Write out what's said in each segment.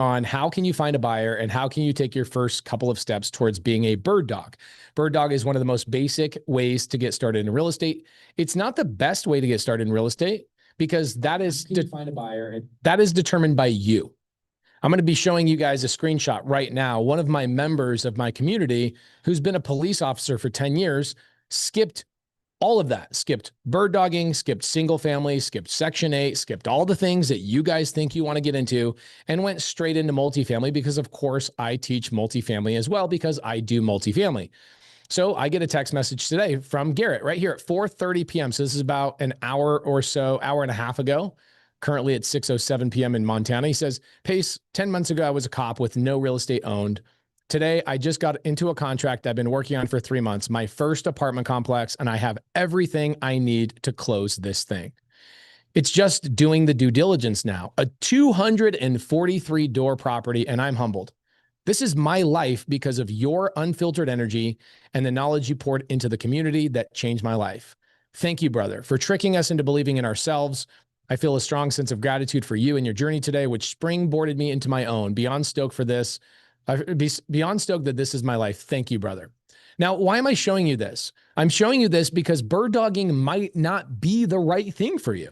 on how can you find a buyer and how can you take your first couple of steps towards being a bird dog. Bird dog is one of the most basic ways to get started in real estate. It's not the best way to get started in real estate because that is to find a buyer. That is determined by you. I'm going to be showing you guys a screenshot right now. One of my members of my community who's been a police officer for 10 years skipped all of that, skipped bird dogging, skipped single family, skipped Section 8, skipped all the things that you guys think you want to get into and went straight into multifamily because of course I teach multifamily as well because I do multifamily. So I get a text message today from Garrett right here at 4:30 p.m. So this is about an hour or so, hour and a half ago. Currently at 6:07 p.m. in Montana. He says, Pace, 10 months ago, I was a cop with no real estate owned. Today, I just got into a contract I've been working on for 3 months, my first apartment complex, and I have everything I need to close this thing. It's just doing the due diligence now. A 243 door property, and I'm humbled. This is my life because of your unfiltered energy and the knowledge you poured into the community that changed my life. Thank you, brother, for tricking us into believing in ourselves. I feel a strong sense of gratitude for you and your journey today, which springboarded me into my own. Beyond stoked for this. Beyond stoked that this is my life. Thank you, brother. Now, why am I showing you this? I'm showing you this because bird dogging might not be the right thing for you,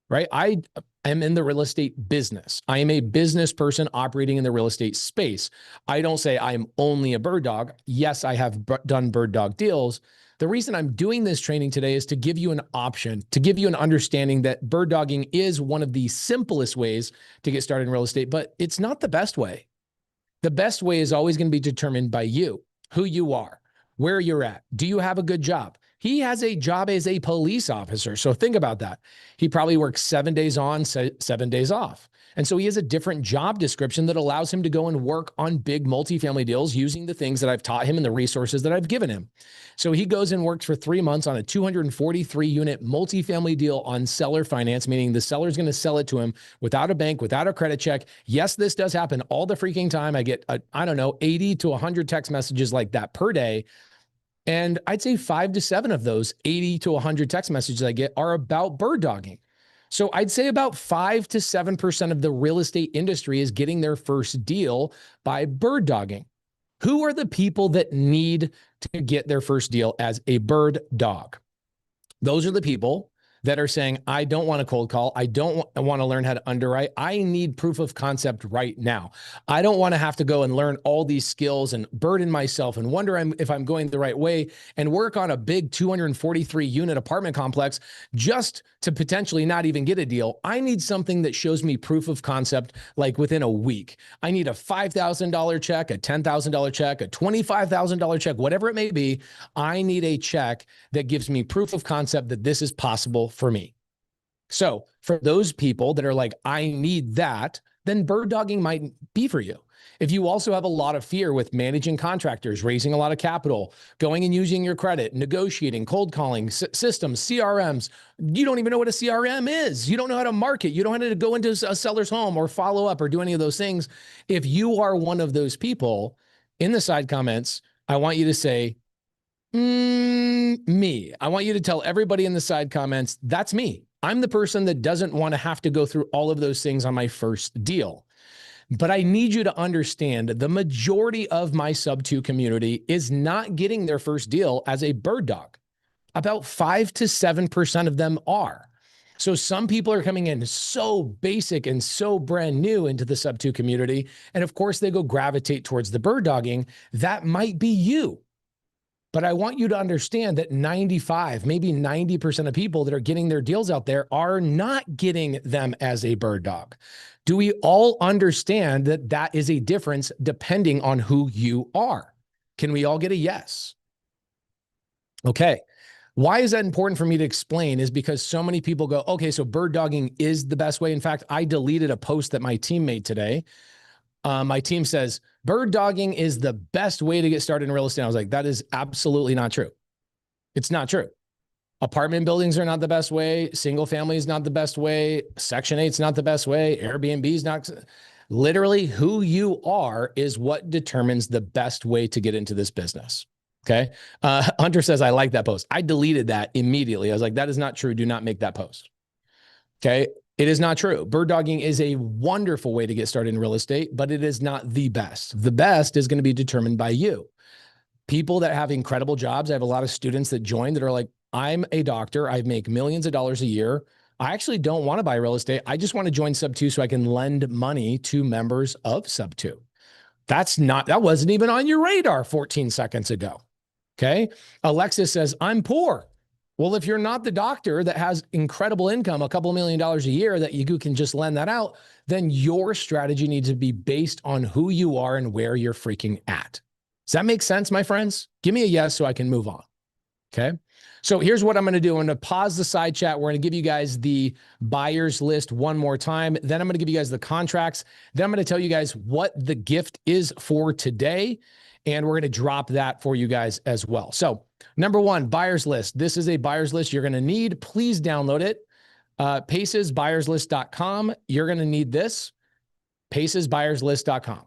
right? I am in the real estate business. I am a business person operating in the real estate space. I don't say I'm only a bird dog. Yes, I have done bird dog deals. The reason I'm doing this training today is to give you an option, to give you an understanding that bird dogging is one of the simplest ways to get started in real estate, but it's not the best way. The best way is always going to be determined by you, who you are, where you're at. Do you have a good job? He has a job as a police officer. So think about that. He probably works 7 days on, 7 days off. And so he has a different job description that allows him to go and work on big multifamily deals using the things that I've taught him and the resources that I've given him. So he goes and works for 3 months on a 243 unit multifamily deal on seller finance, meaning the seller's going to sell it to him without a bank, without a credit check. Yes, this does happen all the freaking time. I get, 80 to 100 text messages like that per day. And I'd say 5 to 7 of those 80 to 100 text messages I get are about bird dogging. So I'd say about 5 to 7% of the real estate industry is getting their first deal by bird dogging. Who are the people that need to get their first deal as a bird dog? Those are the people that are saying, I don't want to cold call. I don't want to learn how to underwrite. I need proof of concept right now. I don't want to have to go and learn all these skills and burden myself and wonder if I'm going the right way and work on a big 243 unit apartment complex just to potentially not even get a deal. I need something that shows me proof of concept like within a week. I need a $5,000 check, a $10,000 check, a $25,000 check, whatever it may be. I need a check that gives me proof of concept that this is possible for me. So for those people that are like, I need that, then bird dogging might be for you. If you also have a lot of fear with managing contractors, raising a lot of capital, going and using your credit, negotiating, cold calling, systems, CRMs, you don't even know what a CRM is. You don't know how to market. You don't know how to go into a seller's home or follow up or do any of those things. If you are one of those people, in the side comments, I want you to say, me. I want you to tell everybody in the side comments, that's me. I'm the person that doesn't want to have to go through all of those things on my first deal. But I need you to understand the majority of my SubTo community is not getting their first deal as a bird dog. About 5 to 7% of them are. So some people are coming in so basic and so brand new into the SubTo community. And of course, they go gravitate towards the bird dogging. That might be you. But I want you to understand that 95, maybe 90% of people that are getting their deals out there are not getting them as a bird dog. Do we all understand that that is a difference depending on who you are? Can we all get a yes? Okay. Why is that important for me to explain is because so many people go, okay, so bird dogging is the best way. In fact, I deleted a post that my team made today. My team says, bird dogging is the best way to get started in real estate. I was like, that is absolutely not true. It's not true. Apartment buildings are not the best way. Single family is not the best way. Section 8 is not the best way. Airbnb is not. Literally, who you are is what determines the best way to get into this business. Okay. Hunter says, I like that post. I deleted that immediately. I was like, that is not true. Do not make that post. Okay. It is not true. Bird dogging is a wonderful way to get started in real estate, but it is not the best. The best is going to be determined by you. People that have incredible jobs. I have a lot of students that join that are like, I'm a doctor. I make millions of dollars a year. I actually don't want to buy real estate. I just want to join SubTo so I can lend money to members of SubTo. That wasn't even on your radar 14 seconds ago. Okay. Alexis says, I'm poor. Well, if you're not the doctor that has incredible income, a couple $1 million a year that you can just lend that out, then your strategy needs to be based on who you are and where you're freaking at. Does that make sense, my friends? Give me a yes so I can move on. Okay. So here's what I'm going to do. I'm going to pause the side chat. We're going to give you guys the buyer's list one more time. Then I'm going to give you guys the contracts. Then I'm going to tell you guys what the gift is for today. And we're going to drop that for you guys as well. So number one, buyer's list. This is a buyer's list you're going to need. Please download it. Pacesbuyerslist.com. You're going to need this. Pacesbuyerslist.com.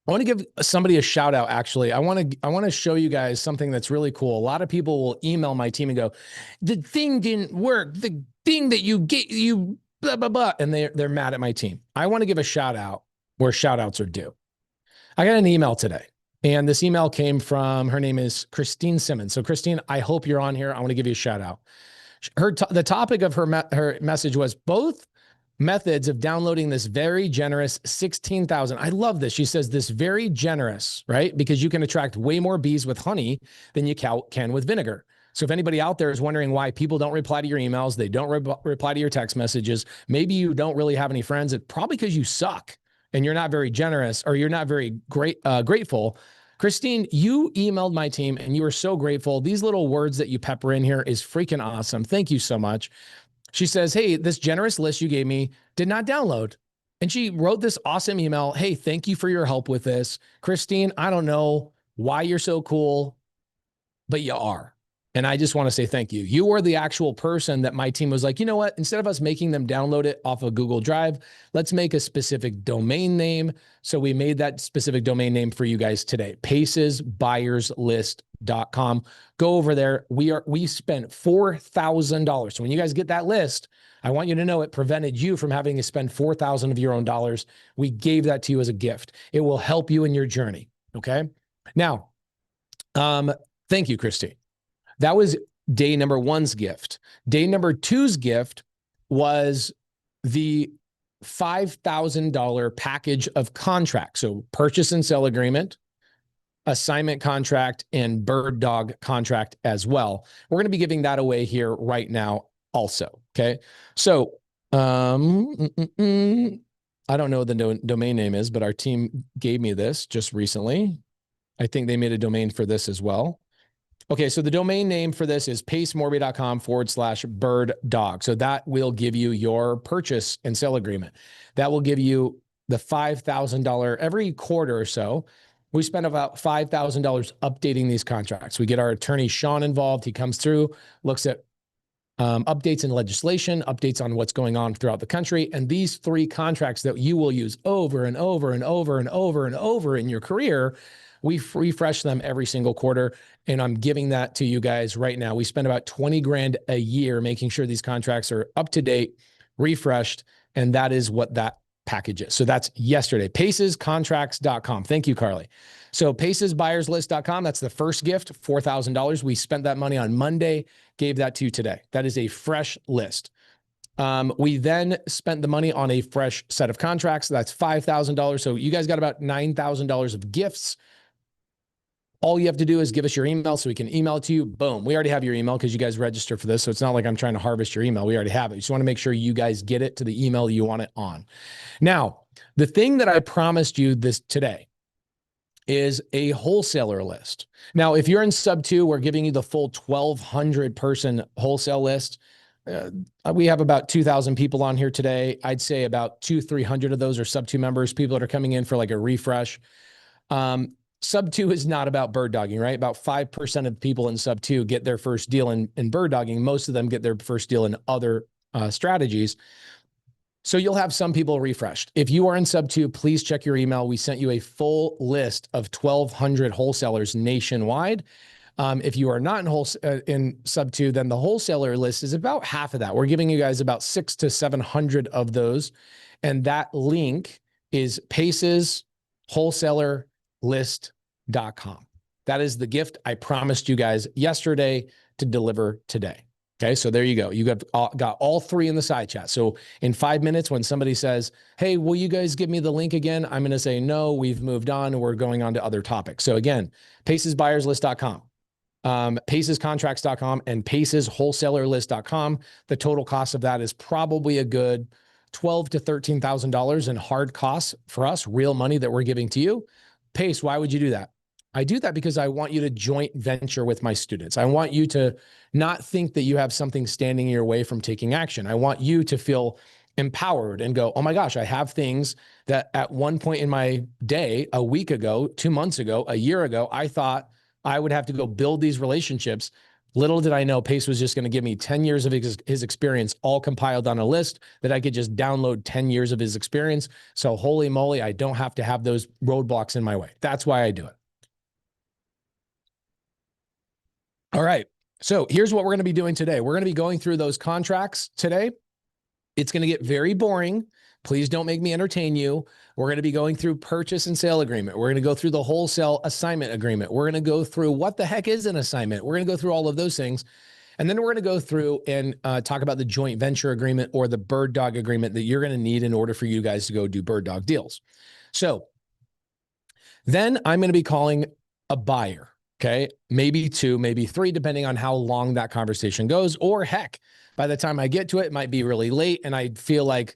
I want to give somebody a shout out. Actually, I want to show you guys something that's really cool. A lot of people will email my team and go, the thing didn't work. The thing that you get, you blah, blah, blah. And they're mad at my team. I want to give a shout out where shout outs are due. I got an email today. And this email came from, her name is Christine Simmons. So Christine, I hope you're on here. I want to give you a shout out. The topic of her message was both methods of downloading this very generous 16,000. I love this. She says this very generous, right? Because you can attract way more bees with honey than you can with vinegar. So if anybody out there is wondering why people don't reply to your emails, they don't reply to your text messages, maybe you don't really have any friends, it's probably because you suck and you're not very generous or you're not very grateful. Christine, you emailed my team and you were so grateful. These little words that you pepper in here is freaking awesome. Thank you so much. She says, hey, this generous list you gave me did not download. And she wrote this awesome email. Hey, thank you for your help with this. Christine, I don't know why you're so cool, but you are. And I just want to say thank you. You were the actual person that my team was like, you know what? Instead of us making them download it off of Google Drive, let's make a specific domain name. So we made that specific domain name for you guys today, pacesbuyerslist.com. Go over there. We spent $4,000. So when you guys get that list, I want you to know it prevented you from having to spend $4,000 of your own dollars. We gave that to you as a gift. It will help you in your journey. Okay. Now, thank you, Christine. That was day number one's gift. Day number two's gift was the $5,000 package of contracts. So purchase and sale agreement, assignment contract, and bird dog contract as well. We're going to be giving that away here right now also. Okay. So, I don't know what the domain name is, but our team gave me this just recently. I think they made a domain for this as well. Okay, so the domain name for this is pacemorby.com/bird dog. So that will give you your purchase and sale agreement. That will give you the $5,000 every quarter or so. We spend about $5,000 updating these contracts. We get our attorney, Sean, involved. He comes through, looks at updates in legislation, updates on what's going on throughout the country. And these three contracts that you will use over and over and over and over and over in your career, we refresh them every single quarter. And I'm giving that to you guys right now. We spend about 20 grand a year making sure these contracts are up to date, refreshed. And that is what that package is. So that's yesterday, pacescontracts.com. Thank you, Carly. So pacesbuyerslist.com, that's the first gift, $4,000. We spent that money on Monday, gave that to you today. That is a fresh list. We then spent the money on a fresh set of contracts. That's $5,000. So you guys got about $9,000 of gifts. All you have to do is give us your email so we can email it to you. Boom. We already have your email because you guys register for this. So it's not like I'm trying to harvest your email. We already have it. You just want to make sure you guys get it to the email you want it on. Now, the thing that I promised you this today is a wholesaler list. Now, if you're in SubTo, we're giving you the full 1,200 person wholesale list. We have about 2,000 people on here today. I'd say about 200-300 of those are SubTo members, people that are coming in for like a refresh. SubTo is not about bird dogging, right? About 5% of people in SubTo get their first deal in bird dogging. Most of them get their first deal in other strategies. So you'll have some people refreshed. If you are in SubTo, please check your email. We sent you a full list of 1,200 wholesalers nationwide. If you are not in SubTo, then the wholesaler list is about half of that. We're giving you guys about 600 to 700 of those. And that link is Pace's wholesalerlist.com. That is the gift I promised you guys yesterday to deliver today. Okay, so there you go. You got all three in the side chat. So in 5 minutes, when somebody says, hey, will you guys give me the link again? I'm going to say, no, we've moved on and we're going on to other topics. So again, pacesbuyerslist.com, pacescontracts.com, and paceswholesalerlist.com. The total cost of that is probably a good $12,000 to $13,000 in hard costs for us, real money that we're giving to you. Pace, why would you do that? I do that because I want you to joint venture with my students. I want you to not think that you have something standing in your way from taking action. I want you to feel empowered and go, oh my gosh, I have things that at one point in my day, a week ago, 2 months ago, a year ago, I thought I would have to go build these relationships. Little did I know Pace was just going to give me 10 years of his experience, all compiled on a list that I could just download 10 years of his experience. So holy moly, I don't have to have those roadblocks in my way. That's why I do it. All right. So here's what we're going to be doing today. We're going to be going through those contracts today. It's going to get very boring. Please don't make me entertain you. We're going to be going through purchase and sale agreement. We're going to go through the wholesale assignment agreement. We're going to go through what the heck is an assignment. We're going to go through all of those things. And then we're going to go through and talk about the joint venture agreement or the bird dog agreement that you're going to need in order for you guys to go do bird dog deals. So then I'm going to be calling a buyer. Okay, maybe 2, maybe 3, depending on how long that conversation goes. Or heck, by the time I get to it, it might be really late and I feel like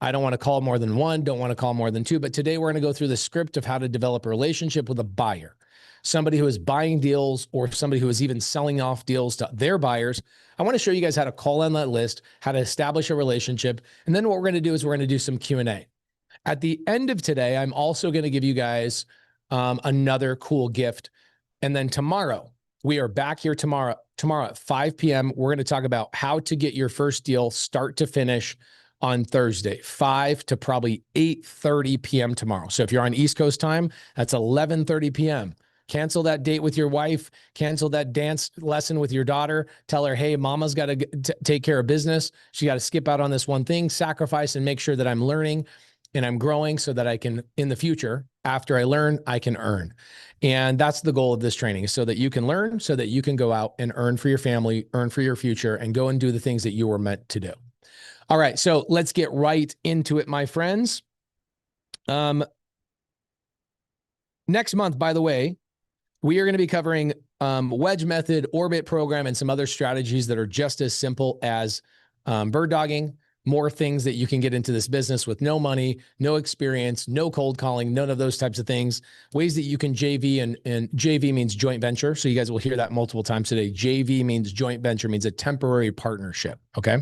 I don't want to call more than 1, don't want to call more than 2. But today we're going to go through the script of how to develop a relationship with a buyer, somebody who is buying deals or somebody who is even selling off deals to their buyers. I want to show you guys how to call on that list, how to establish a relationship. And then what we're going to do is we're going to do some Q&A. At the end of today, I'm also going to give you guys another cool gift. And then tomorrow, we are back here tomorrow at 5 p.m. We're going to talk about how to get your first deal start to finish on Thursday, 5 to probably 8:30 p.m. tomorrow. So if you're on East Coast time, that's 11:30 p.m. Cancel that date with your wife, cancel that dance lesson with your daughter, tell her, hey, mama's got to take care of business. She got to skip out on this one thing, sacrifice and make sure that I'm learning and I'm growing so that I can, in the future, after I learn, I can earn. And that's the goal of this training, is so that you can learn, so that you can go out and earn for your family, earn for your future, and go and do the things that you were meant to do. All right, so let's get right into it, my friends. Next month, by the way, we are going to be covering wedge method, orbit program, and some other strategies that are just as simple as bird dogging. More things that you can get into this business with no money, no experience, no cold calling, none of those types of things. Ways that you can JV, and JV means joint venture. So you guys will hear that multiple times today. JV means joint venture, means a temporary partnership. Okay.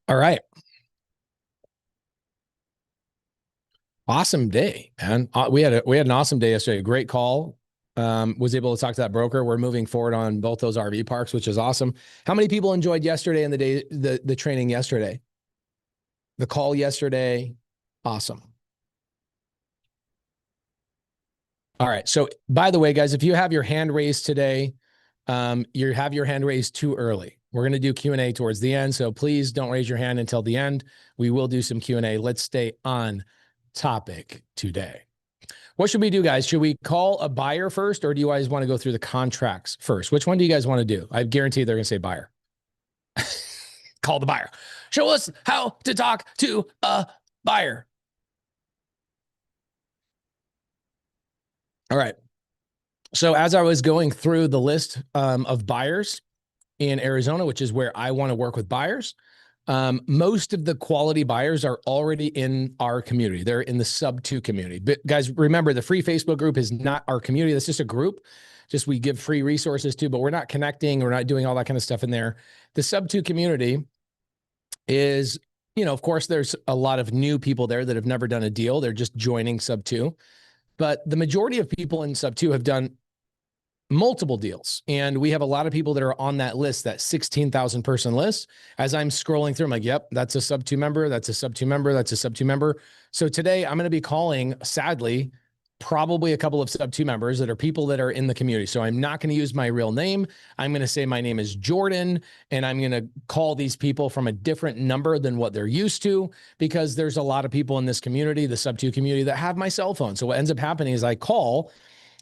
All right. Awesome day, man. We had an awesome day yesterday. Great call. Was able to talk to that broker. We're moving forward on both those RV parks, which is awesome. How many people enjoyed yesterday and the training yesterday? The call yesterday? Awesome. All right. So by the way, guys, if you have your hand raised today, you have your hand raised too early. We're going to do Q&A towards the end. So please don't raise your hand until the end. We will do some Q&A. Let's stay on topic today. What should we do, guys? Should we call a buyer first, or do you guys want to go through the contracts first? Which one do you guys want to do? I guarantee they're going to say buyer. Call the buyer. Show us how to talk to a buyer. All right. So as I was going through the list of buyers in Arizona, which is where I want to work with buyers, most of the quality buyers are already in our community. They're in the SubTo community. But guys, remember, the free Facebook group is not our community. That's just a group. Just we give free resources to, but we're not connecting. We're not doing all that kind of stuff in there. The SubTo community is, you know, of course, there's a lot of new people there that have never done a deal. They're just joining SubTo. But the majority of people in SubTo have done multiple deals. And we have a lot of people that are on that list, that 16,000 person list. As I'm scrolling through, I'm like, yep, that's a SubTo member. That's a SubTo member. That's a SubTo member. So today I'm going to be calling, sadly, probably a couple of SubTo members that are people that are in the community. So I'm not going to use my real name. I'm going to say my name is Jordan, and I'm going to call these people from a different number than what they're used to, because there's a lot of people in this community, the SubTo community, that have my cell phone. So what ends up happening is I call,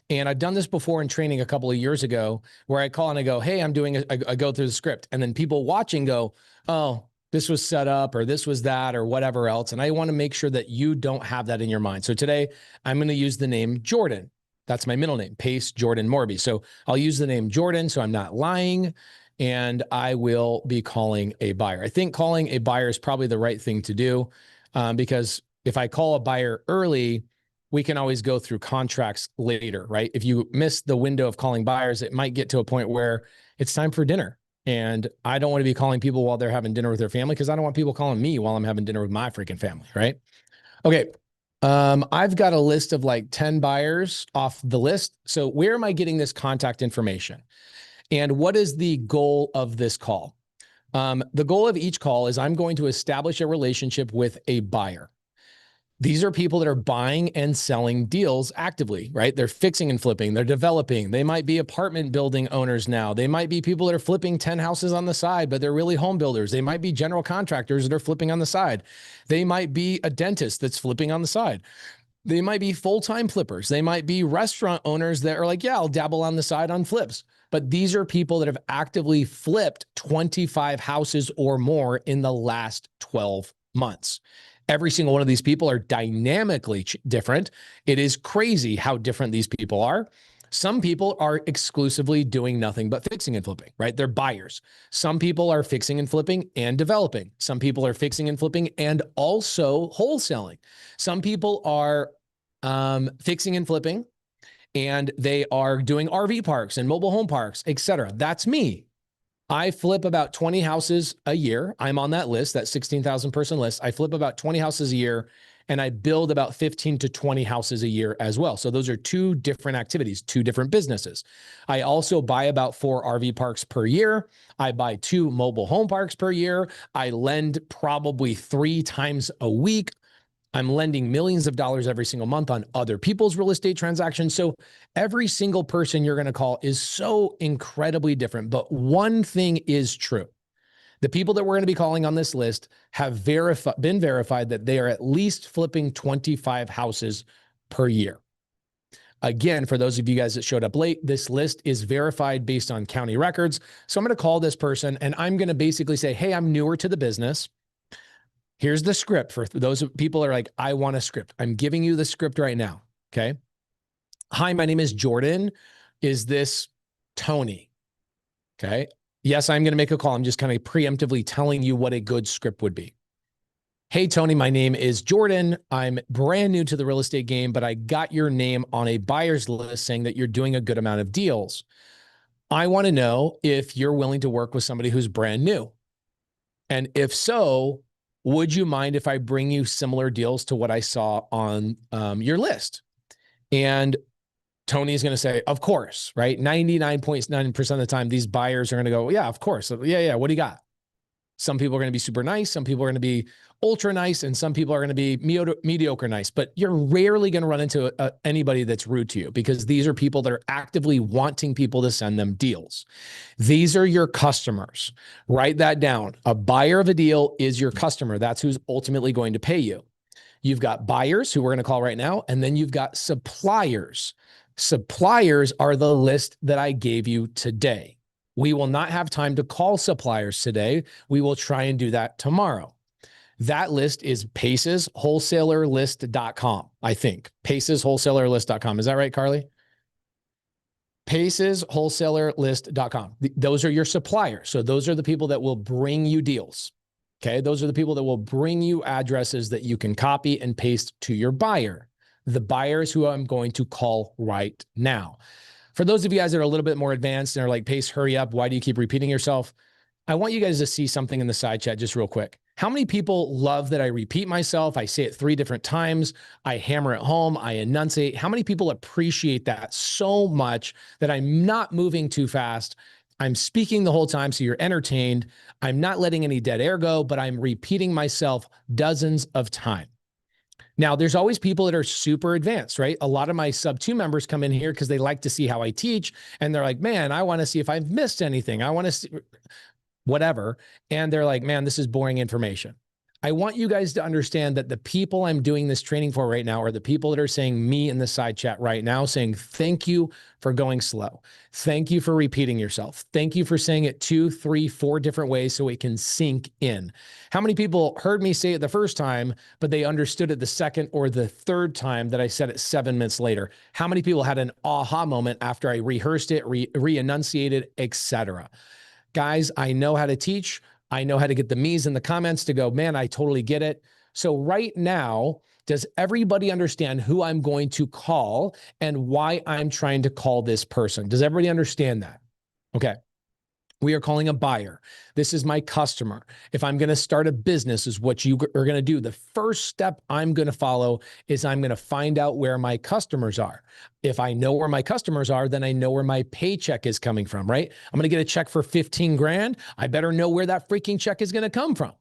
and I've done this before in training a couple of years ago, where I call and I go, hey, I'm doing I go through the script, and then people watching go, oh, this was set up, or this was that, or whatever else. And I want to make sure that you don't have that in your mind. So today I'm going to use the name Jordan. That's my middle name, Pace Jordan Morby. So I'll use the name Jordan, so I'm not lying, and I will be calling a buyer. I think calling a buyer is probably the right thing to do, because if I call a buyer early, we can always go through contracts later, right? If you miss the window of calling buyers, it might get to a point where it's time for dinner. And I don't want to be calling people while they're having dinner with their family, because I don't want people calling me while I'm having dinner with my freaking family, right? Okay. I've got a list of like 10 buyers off the list. So where am I getting this contact information? And what is the goal of this call? The goal of each call is I'm going to establish a relationship with a buyer. These are people that are buying and selling deals actively, right? They're fixing and flipping. They're developing. They might be apartment building owners now. They might be people that are flipping 10 houses on the side, but they're really home builders. They might be general contractors that are flipping on the side. They might be a dentist that's flipping on the side. They might be full-time flippers. They might be restaurant owners that are like, yeah, I'll dabble on the side on flips. But these are people that have actively flipped 25 houses or more in the last 12 months. Every single one of these people are dynamically different. It is crazy how different these people are. Some people are exclusively doing nothing but fixing and flipping, right? They're buyers. Some people are fixing and flipping and developing. Some people are fixing and flipping and also wholesaling. Some people are fixing and flipping, and they are doing RV parks and mobile home parks, etc. That's me. I flip about 20 houses a year. I'm on that list, that 16,000 person list. I flip about 20 houses a year, and I build about 15 to 20 houses a year as well. So those are two different activities, two different businesses. I also buy about 4 RV parks per year. I buy 2 mobile home parks per year. I lend probably 3 times a week. I'm lending millions of dollars every single month on other people's real estate transactions. So every single person you're going to call is so incredibly different. But one thing is true. The people that we're going to be calling on this list have been verified that they are at least flipping 25 houses per year. Again, for those of you guys that showed up late, this list is verified based on county records. So I'm going to call this person, and I'm going to basically say, hey, I'm newer to the business. Here's the script for those people that are like, I want a script. I'm giving you the script right now. Okay. Hi, my name is Jordan. Is this Tony? Okay. Yes, I'm going to make a call. I'm just kind of preemptively telling you what a good script would be. Hey, Tony, my name is Jordan. I'm brand new to the real estate game, but I got your name on a buyer's list saying that you're doing a good amount of deals. I want to know if you're willing to work with somebody who's brand new. And if so, would you mind if I bring you similar deals to what I saw on your list? And Tony's going to say, of course, right? 99.9% of the time, these buyers are going to go, yeah, of course. Yeah. What do you got? Some people are going to be super nice. Some people are going to be ultra nice. And some people are going to be mediocre nice. But you're rarely going to run into anybody that's rude to you, because these are people that are actively wanting people to send them deals. These are your customers. Write that down. A buyer of a deal is your customer. That's who's ultimately going to pay you. You've got buyers, who we're going to call right now, and then you've got suppliers. Suppliers are the list that I gave you today. We will not have time to call suppliers today. We will try and do that tomorrow. That list is paceswholesalerlist.com, I think. paceswholesalerlist.com. Is that right, Carly? paceswholesalerlist.com. Those are your suppliers. So those are the people that will bring you deals. Okay. Those are the people that will bring you addresses that you can copy and paste to your buyer. The buyers who I'm going to call right now. For those of you guys that are a little bit more advanced and are like, Pace, hurry up. Why do you keep repeating yourself? I want you guys to see something in the side chat just real quick. How many people love that I repeat myself? I say it 3 different times. I hammer it home. I enunciate. How many people appreciate that so much that I'm not moving too fast? I'm speaking the whole time so you're entertained. I'm not letting any dead air go, but I'm repeating myself dozens of times. Now, there's always people that are super advanced, right? A lot of my SubTo members come in here because they like to see how I teach. And they're like, man, I want to see if I've missed anything. I want to see whatever. And they're like, man, this is boring information. I want you guys to understand that the people I'm doing this training for right now are the people that are saying me in the side chat right now, saying, thank you for going slow. Thank you for repeating yourself. Thank you for saying it 2, 3, 4 different ways so it can sink in. How many people heard me say it the first time, but they understood it the second or the third time that I said it 7 minutes later? How many people had an aha moment after I rehearsed it, re-enunciated, etc.? Guys, I know how to teach. I know how to get the me's in the comments to go, man, I totally get it. So right now, does everybody understand who I'm going to call and why I'm trying to call this person? Does everybody understand that? Okay. We are calling a buyer. This is my customer. If I'm going to start a business, is what you are going to do. The first step I'm going to follow is I'm going to find out where my customers are. If I know where my customers are, then I know where my paycheck is coming from, right? I'm going to get a check for 15 grand. I better know where that freaking check is going to come from.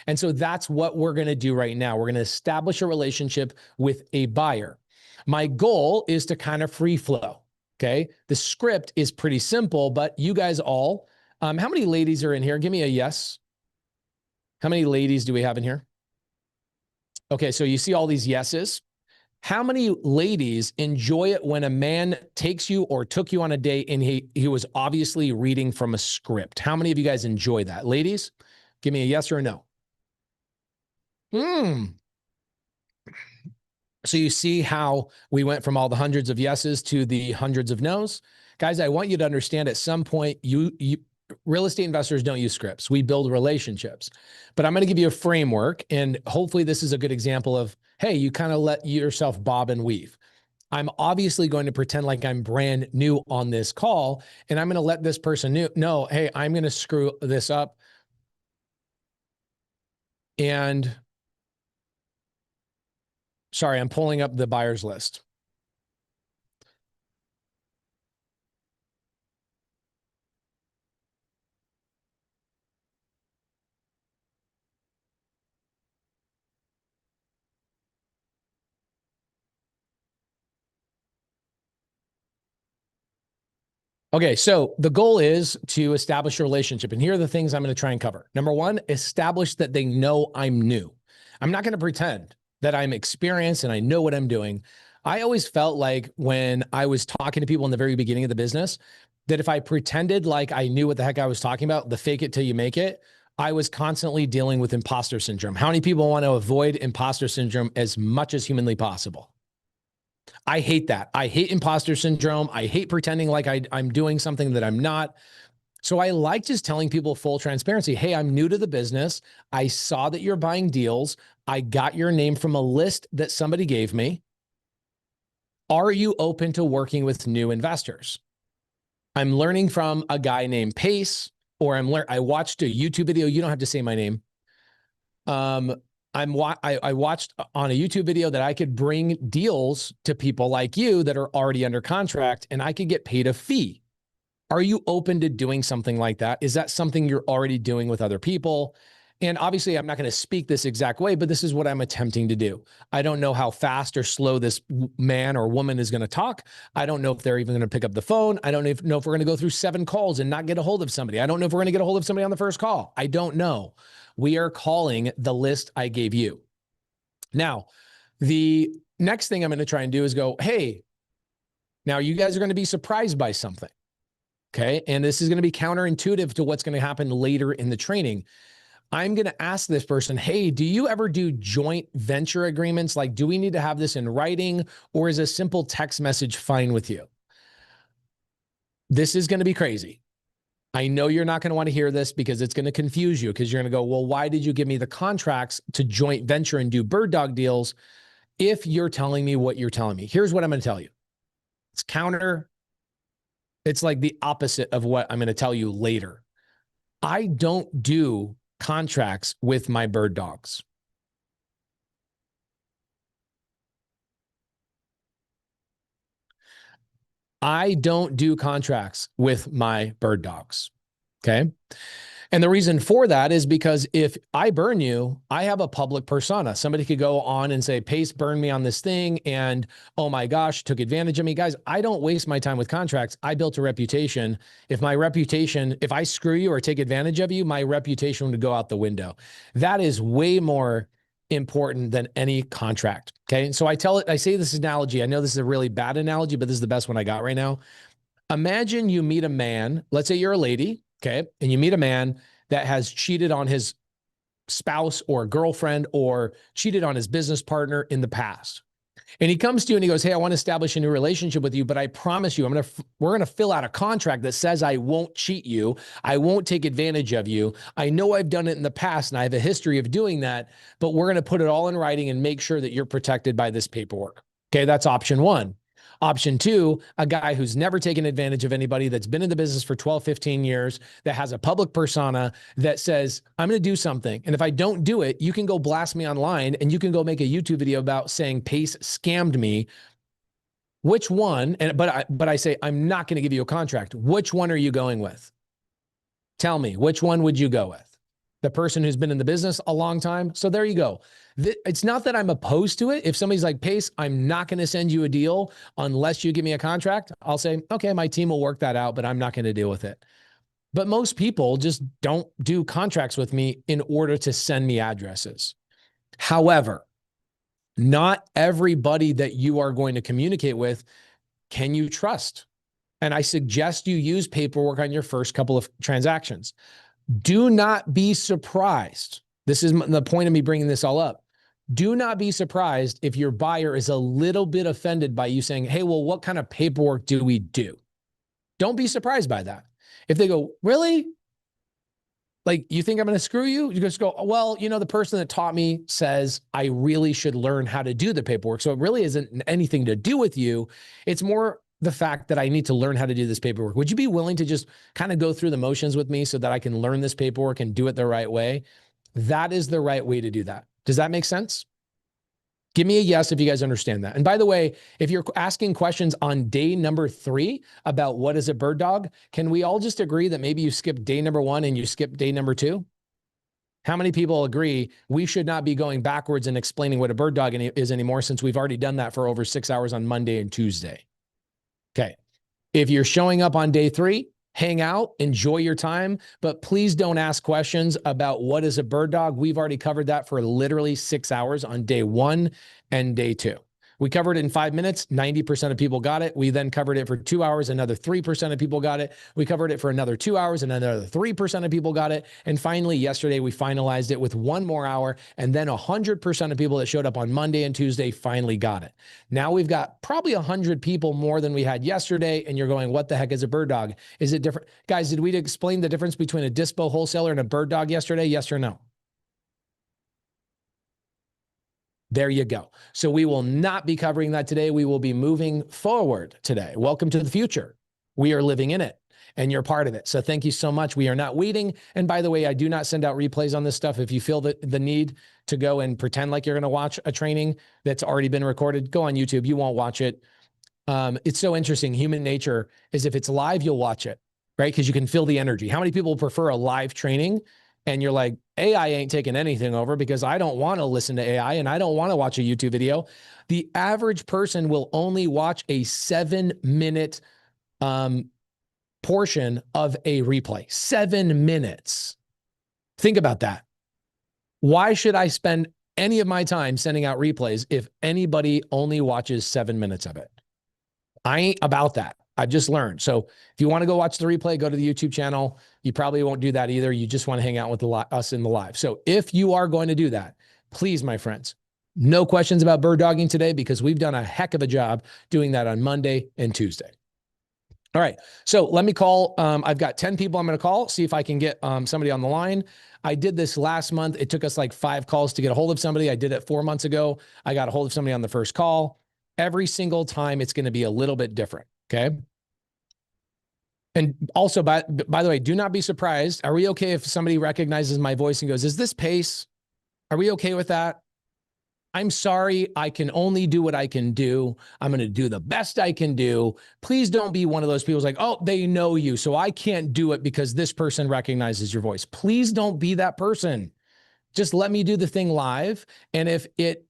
And so that's what we're going to do right now. We're going to establish a relationship with a buyer. My goal is to kind of free flow. Okay. The script is pretty simple, but you guys all, how many ladies are in here? Give me a yes. How many ladies do we have in here? Okay, so you see all these yeses. How many ladies enjoy it when a man takes you or took you on a date and he was obviously reading from a script? How many of you guys enjoy that? Ladies, give me a yes or a no. So you see how we went from all the hundreds of yeses to the hundreds of nos? Guys, I want you to understand at some point, real estate investors don't use scripts. We build relationships. But I'm going to give you a framework, and hopefully this is a good example of, hey, you kind of let yourself bob and weave. I'm obviously going to pretend like I'm brand new on this call, and I'm going to let this person know, hey, I'm going to screw this up. And sorry, I'm pulling up the buyer's list. Okay, so the goal is to establish a relationship. And here are the things I'm going to try and cover. Number one, establish that they know I'm new. I'm not going to pretend that I'm experienced and I know what I'm doing. I always felt like when I was talking to people in the very beginning of the business, that if I pretended like I knew what the heck I was talking about, the fake it till you make it, I was constantly dealing with imposter syndrome. How many people want to avoid imposter syndrome as much as humanly possible? I hate that. I hate imposter syndrome. I hate pretending like I'm doing something that I'm not. So I like just telling people full transparency. Hey, I'm new to the business. I saw that you're buying deals. I got your name from a list that somebody gave me. Are you open to working with new investors? I'm learning from a guy named Pace, or I watched a YouTube video. You don't have to say my name. I watched on a YouTube video that I could bring deals to people like you that are already under contract and I could get paid a fee. Are you open to doing something like that? Is that something you're already doing with other people? And obviously, I'm not going to speak this exact way, but this is what I'm attempting to do. I don't know how fast or slow this man or woman is going to talk. I don't know if they're even going to pick up the phone. I don't know if we're going to go through 7 calls and not get a hold of somebody. I don't know if we're going to get a hold of somebody on the first call. I don't know. We are calling the list I gave you. Now, the next thing I'm going to try and do is go, hey, now you guys are going to be surprised by something. Okay. And this is going to be counterintuitive to what's going to happen later in the training. I'm going to ask this person, hey, do you ever do joint venture agreements? Like, do we need to have this in writing, or is a simple text message fine with you? This is going to be crazy. I know you're not going to want to hear this because it's going to confuse you, because you're going to go, well, why did you give me the contracts to joint venture and do bird dog deals if you're telling me what you're telling me? Here's what I'm going to tell you. It's like the opposite of what I'm going to tell you later. I don't do contracts with my bird dogs. I don't do contracts with my bird dogs. Okay. And the reason for that is because if I burn you, I have a public persona. Somebody could go on and say, Pace burned me on this thing, and oh my gosh, took advantage of me. Guys, I don't waste my time with contracts. I built a reputation. If I screw you or take advantage of you, my reputation would go out the window. That is way more important than any contract. Okay. And so I say this analogy. I know this is a really bad analogy, but this is the best one I got right now. Imagine you meet a man, let's say you're a lady, okay, and you meet a man that has cheated on his spouse or girlfriend or cheated on his business partner in the past. And he comes to you and he goes, hey, I want to establish a new relationship with you, but I promise you, we're going to fill out a contract that says I won't cheat you. I won't take advantage of you. I know I've done it in the past and I have a history of doing that, but we're going to put it all in writing and make sure that you're protected by this paperwork. Okay, that's option one. Option two, a guy who's never taken advantage of anybody, that's been in the business for 12, 15 years, that has a public persona that says, I'm going to do something. And if I don't do it, you can go blast me online and you can go make a YouTube video about saying Pace scammed me. Which one? But I say, I'm not going to give you a contract. Which one are you going with? Tell me, which one would you go with? The person who's been in the business a long time? So there you go. It's not that I'm opposed to it. If somebody's like, Pace, I'm not going to send you a deal unless you give me a contract, I'll say, okay, my team will work that out, but I'm not going to deal with it. But most people just don't do contracts with me in order to send me addresses. However, not everybody that you are going to communicate with can you trust. And I suggest you use paperwork on your first couple of transactions. Do not be surprised. This is the point of me bringing this all up. Do not be surprised if your buyer is a little bit offended by you saying, hey, well, what kind of paperwork do we do? Don't be surprised by that. If they go, really? Like, you think I'm going to screw you? You just go, well, the person that taught me says I really should learn how to do the paperwork. So it really isn't anything to do with you. It's more the fact that I need to learn how to do this paperwork. Would you be willing to just kind of go through the motions with me so that I can learn this paperwork and do it the right way? That is the right way to do that. Does that make sense? Give me a yes if you guys understand that. And by the way, if you're asking questions on day number 3 about what is a bird dog, can we all just agree that maybe you skip day number 1 and you skip day number 2? How many people agree we should not be going backwards and explaining what a bird dog is anymore, since we've already done that for over 6 hours on Monday and Tuesday? Okay. If you're showing up on day 3, hang out, enjoy your time, but please don't ask questions about what is a bird dog. We've already covered that for literally 6 hours on day 1 and day 2. We covered it in 5 minutes. 90% of people got it. We then covered it for 2 hours. Another 3% of people got it. We covered it for another 2 hours, and another 3% of people got it. And finally, yesterday, we finalized it with 1 more hour. And then 100% of people that showed up on Monday and Tuesday finally got it. Now we've got probably 100 people more than we had yesterday. And you're going, what the heck is a bird dog? Is it different? Guys, did we explain the difference between a dispo wholesaler and a bird dog yesterday? Yes or no? There you go. So we will not be covering that today. We will be moving forward today. Welcome to the future. We are living in it, and you're part of it. So thank you so much. We are not waiting. And by the way, I do not send out replays on this stuff. If you feel the need to go and pretend like you're going to watch a training that's already been recorded, go on YouTube. You won't watch it. It's so interesting. Human nature is, if it's live, you'll watch it, right? Because you can feel the energy. How many people prefer a live training? And you're like, AI ain't taking anything over, because I don't want to listen to AI and I don't want to watch a YouTube video. The average person will only watch a 7-minute portion of a replay. 7 minutes. Think about that. Why should I spend any of my time sending out replays if anybody only watches 7 minutes of it? I ain't about that. I've just learned. So if you want to go watch the replay, go to the YouTube channel. You probably won't do that either. You just want to hang out with us in the live. So if you are going to do that, please, my friends, no questions about bird dogging today, because we've done a heck of a job doing that on Monday and Tuesday. All right. So let me call. I've got 10 people I'm going to call, see if I can get somebody on the line. I did this last month. It took us like 5 calls to get a hold of somebody. I did it 4 months ago. I got a hold of somebody on the first call. Every single time it's going to be a little bit different. Okay. And also, by the way, do not be surprised. Are we okay if somebody recognizes my voice and goes, is this Pace? Are we okay with that? I'm sorry, I can only do what I can do. I'm going to do the best I can do. Please don't be one of those people who's like, oh, they know you, so I can't do it because this person recognizes your voice. Please don't be that person. Just let me do the thing live. And if it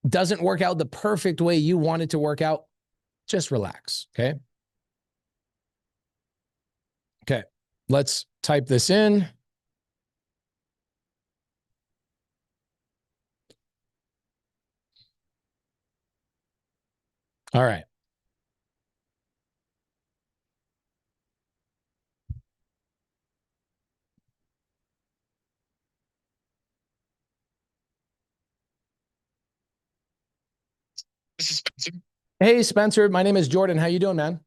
doesn't work out the perfect way you want it to work out, just relax, okay? Okay, let's type this in. All right. This is Spencer. Hey, Spencer, my name is Jordan. How you doing, man?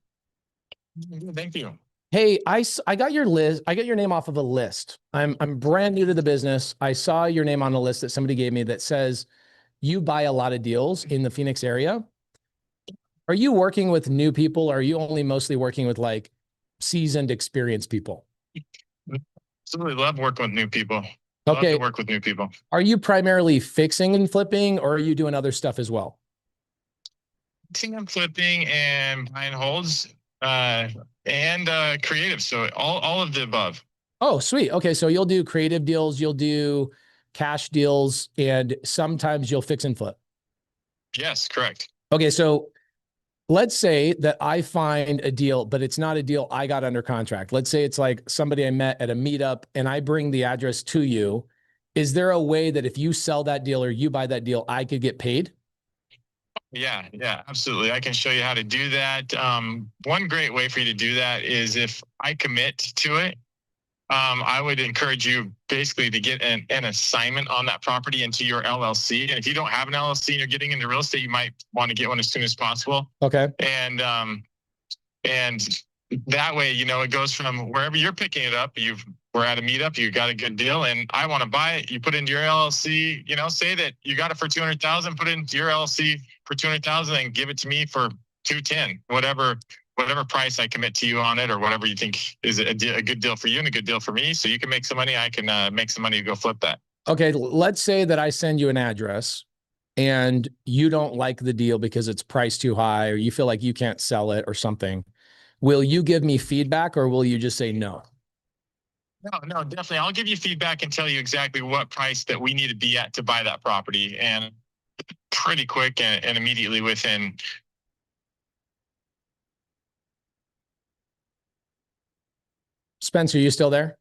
Thank you. Hey, I got your list. I got your name off of a list. I'm brand new to the business. I saw your name on a list that somebody gave me that says you buy a lot of deals in the Phoenix area. Are you working with new people, or are you only mostly working with like seasoned, experienced people? Absolutely love working with new people. Love Okay. to work with new people. Are you primarily fixing and flipping, or are you doing other stuff as well? Fixing and flipping and buying holds and creative. So all of the above. Oh, sweet. Okay. So you'll do creative deals, you'll do cash deals, and sometimes you'll fix and flip. Yes, correct. Okay. So let's say that I find a deal, but it's not a deal I got under contract. Let's say it's like somebody I met at a meetup and I bring the address to you. Is there a way that if you sell that deal or you buy that deal, I could get paid? Yeah, absolutely. I can show you how to do that. One great way for you to do that is if I commit to it, I would encourage you basically to get an assignment on that property into your LLC. And if you don't have an LLC and you're getting into real estate, you might want to get one as soon as possible. Okay. And that way, it goes from wherever you're picking it up. We're at a meetup, you got a good deal, and I want to buy it. You put it into your LLC. Say that you got it for 200,000. Put it into your LLC for 200,000, and give it to me for 210. Whatever price I commit to you on it, or whatever you think is a good deal for you and a good deal for me. So you can make some money. I can make some money to go flip that. Okay. Let's say that I send you an address and you don't like the deal because it's priced too high, or you feel like you can't sell it or something. Will you give me feedback, or will you just say no? No, definitely. I'll give you feedback and tell you exactly what price that we need to be at to buy that property, and pretty quick and immediately within. Spencer, you still there?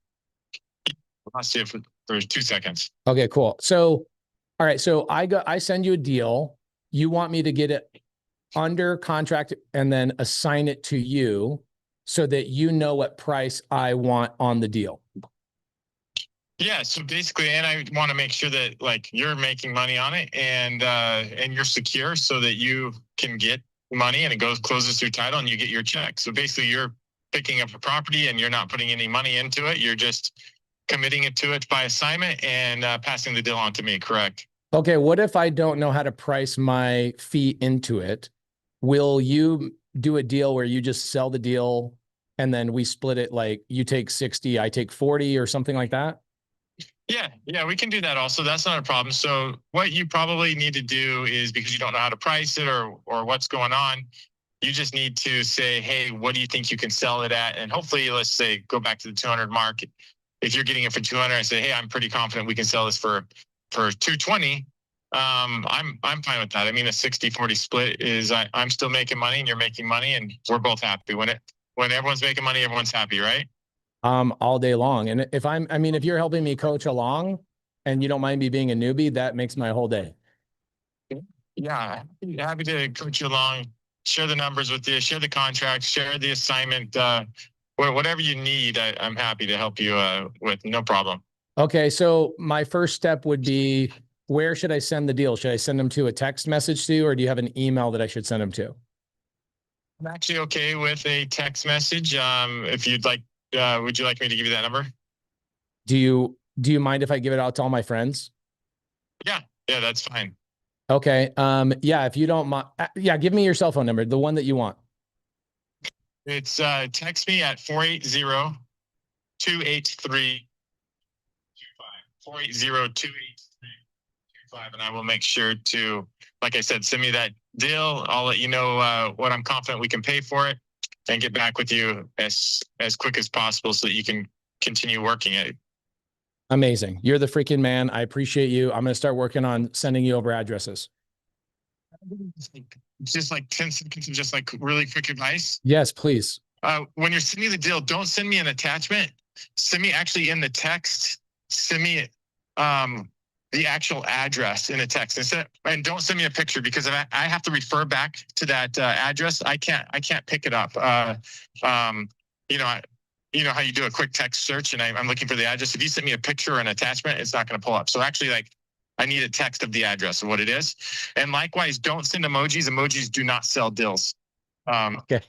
I'll see if there's 2 seconds. Okay, cool. So, all right. So I send you a deal. You want me to get it under contract and then assign it to you so that you know what price I want on the deal. Yeah. So basically, and I want to make sure that like you're making money on it and you're secure so that you can get money and it closes through title and you get your check. So basically you're picking up a property and you're not putting any money into it. You're just committing it to it by assignment and passing the deal on to me. Correct. Okay. What if I don't know how to price my fee into it? Will you do a deal where you just sell the deal and then we split it, like you take 60, I take 40 or something like that? Yeah, we can do that also. That's not a problem. So what you probably need to do is, because you don't know how to price it or what's going on, you just need to say, hey, what do you think you can sell it at? And hopefully, let's say, go back to the 200 mark. If you're getting it for 200, I say, hey, I'm pretty confident we can sell this for 220. I'm fine with that. I mean, a 60-40 split is I'm still making money and you're making money and we're both happy. When everyone's making money, everyone's happy, right? All day long. And if you're helping me coach along and you don't mind me being a newbie, that makes my whole day. Yeah, happy to coach you along, share the numbers with you, share the contract, share the assignment, whatever you need. I'm happy to help you with, no problem. Okay. So my first step would be, where should I send the deal? Should I send them to a text message to you, or do you have an email that I should send them to? I'm actually okay with a text message. If you'd like, would you like me to give you that number? Do you mind if I give it out to all my friends? Yeah, that's fine. Okay. Yeah, if you don't mind, yeah, give me your cell phone number, the one that you want. It's text me at 480-283-25. 480-283-25. 5, and I will make sure to, like I said, send me that deal. I'll let you know what I'm confident we can pay for it, and get back with you as quick as possible so that you can continue working it. Amazing. You're the freaking man. I appreciate you. I'm going to start working on sending you over addresses. Just like 10 seconds of just like really quick advice. Yes, please. When you're sending the deal, don't send me an attachment. Send me actually in the text. Send me the actual address in a text. And don't send me a picture, because if I have to refer back to that address, I can't pick it up. You know how you do a quick text search and I'm looking for the address. If you send me a picture or an attachment, it's not going to pull up. So actually, like, I need a text of the address of what it is. And likewise, don't send emojis. Emojis do not sell deals. Okay.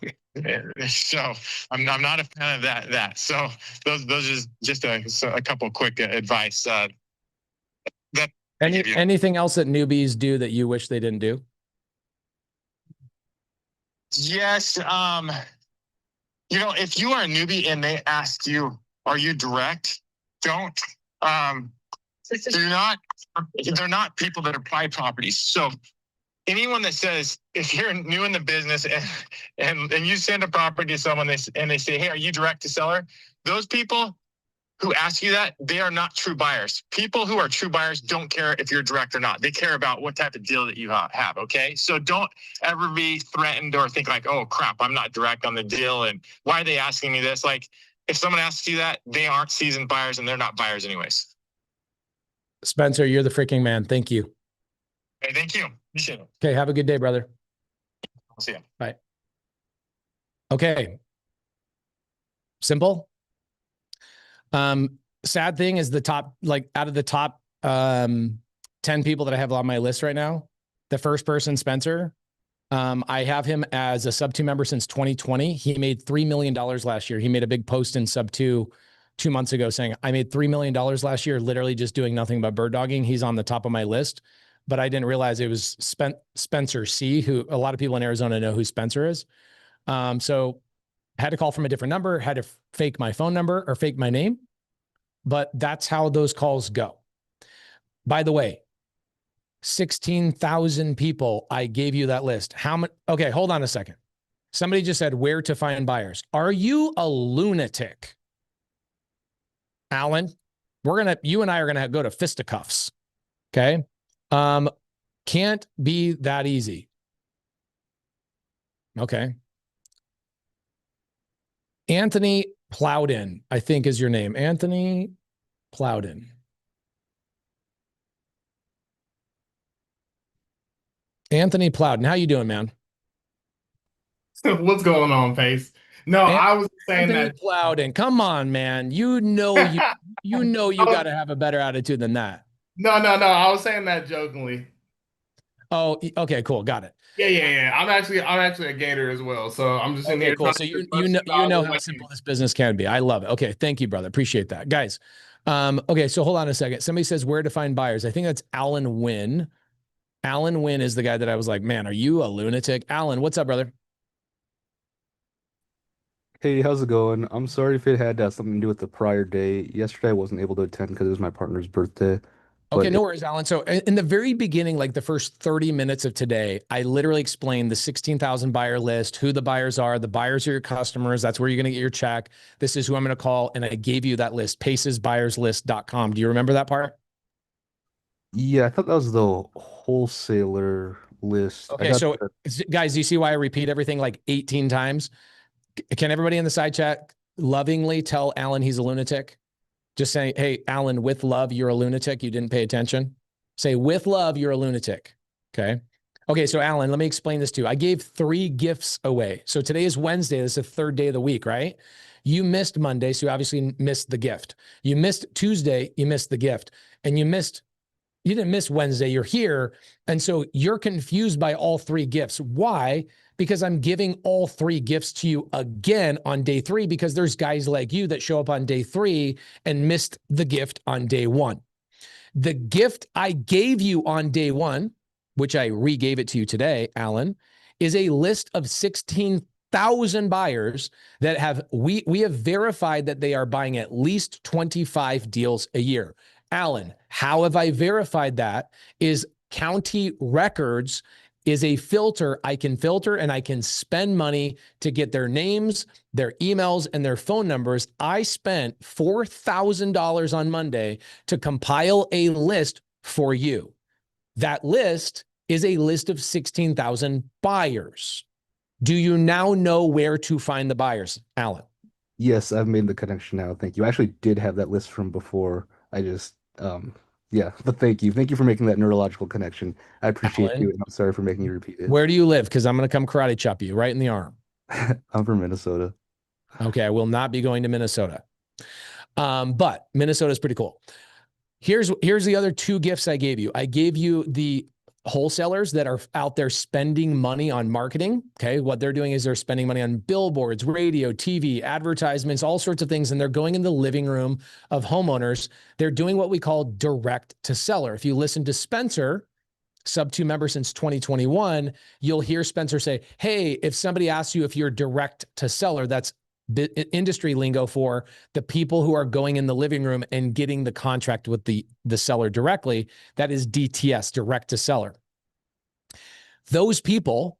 So I'm not a fan of that. So those are just a couple of quick advice. Anything else that newbies do that you wish they didn't do? Yes. If you are a newbie and they ask you, are you direct? They're not people that apply properties. So anyone that says, if you're new in the business and you send a property to someone and they say, hey, are you direct to seller? Those people who ask you that, they are not true buyers. People who are true buyers don't care if you're direct or not. They care about what type of deal that you have, okay? So don't ever be threatened or think like, oh, crap, I'm not direct on the deal, and why are they asking me this? Like, if someone asks you that, they aren't seasoned buyers and they're not buyers anyways. Spencer, you're the freaking man. Thank you. Hey, thank you. Appreciate it. Okay, have a good day, brother. I'll see you. Bye. Okay. Simple. Sad thing is out of the top 10 people that I have on my list right now, the first person, Spencer, I have him as a SubTo member since 2020. He made $3 million last year. He made a big post in SubTo 2 months ago saying, I made $3 million last year, literally just doing nothing but bird dogging. He's on the top of my list, but I didn't realize it was Spencer C, who a lot of people in Arizona know who Spencer is. So I had to call from a different number, had to fake my phone number or fake my name, but that's how those calls go. By the way, 16,000 people, I gave you that list. How much? Okay, hold on a second. Somebody just said where to find buyers. Are you a lunatic? Alan, you and I are gonna go to fisticuffs. Okay. Can't be that easy. Okay. Anthony Plowden, I think is your name. Anthony Plowden. Anthony Plowden, how you doing, man? What's going on, Pace? No, I was saying Anthony that. Plowden, come on, man. You got to have a better attitude than that. No. I was saying that jokingly. Oh, okay, cool. Got it. Yeah. I'm actually a Gator as well, so I'm just in Okay, here. cool. So you know how simple this business can be. I love it. Okay, thank you, brother. Appreciate that, guys. Okay, so hold on a second. Somebody says where to find buyers. I think that's Alan Wynn. Alan Wynn is the guy that I was like, man, are you a lunatic? Alan, what's up, brother? Hey, how's it going? I'm sorry if it had something to do with the prior day. Yesterday I wasn't able to attend because it was my partner's birthday. Okay, no worries, Alan. So in the very beginning, like the first 30 minutes of today, I literally explained the 16,000 buyer list, who the buyers are. The buyers are your customers. That's where you're going to get your check. This is who I'm going to call. And I gave you that list, pacesbuyerslist.com. Do you remember that part? Yeah, I thought that was the wholesaler list. Okay, so guys, do you see why I repeat everything like 18 times? Can everybody in the side chat lovingly tell Alan he's a lunatic? Just saying, hey, Alan, with love, you're a lunatic. You didn't pay attention. Say, with love, you're a lunatic. Okay. Okay. So Alan, let me explain this to you. I gave 3 gifts away. So today is Wednesday. This is the 3rd day of the week, right? You missed Monday. So you obviously missed the gift. You missed Tuesday. You missed the gift. And you didn't miss Wednesday. You're here. And so you're confused by all 3 gifts. Why? Because I'm giving all 3 gifts to you again on day 3, because there's guys like you that show up on day 3 and missed the gift on day 1. The gift I gave you on day 1, which I re-gave it to you today, Alan, is a list of 16,000 buyers that we have verified that they are buying at least 25 deals a year. Alan, how have I verified that? Is county records is a filter. I can filter and I can spend money to get their names, their emails, and their phone numbers. I spent $4,000 on Monday to compile a list for you. That list is a list of 16,000 buyers. Do you now know where to find the buyers, Alan? Yes, I've made the connection now. Thank you. I actually did have that list from before. I just, yeah, but thank you. Thank you for making that neurological connection. I appreciate Alan, you, and I'm sorry for making you repeat it. where do you live? Because I'm going to come karate chop you right in the arm. I'm from Minnesota. Okay, I will not be going to Minnesota. But Minnesota is pretty cool. Here's the other two gifts I gave you. I gave you the wholesalers that are out there spending money on marketing. Okay. What they're doing is they're spending money on billboards, radio, TV, advertisements, all sorts of things. And they're going in the living room of homeowners. They're doing what we call direct to seller. If you listen to Spencer, SubTo member since 2021, you'll hear Spencer say, hey, if somebody asks you if you're direct to seller, that's industry lingo for the people who are going in the living room and getting the contract with the seller directly. That is DTS, direct to seller. Those people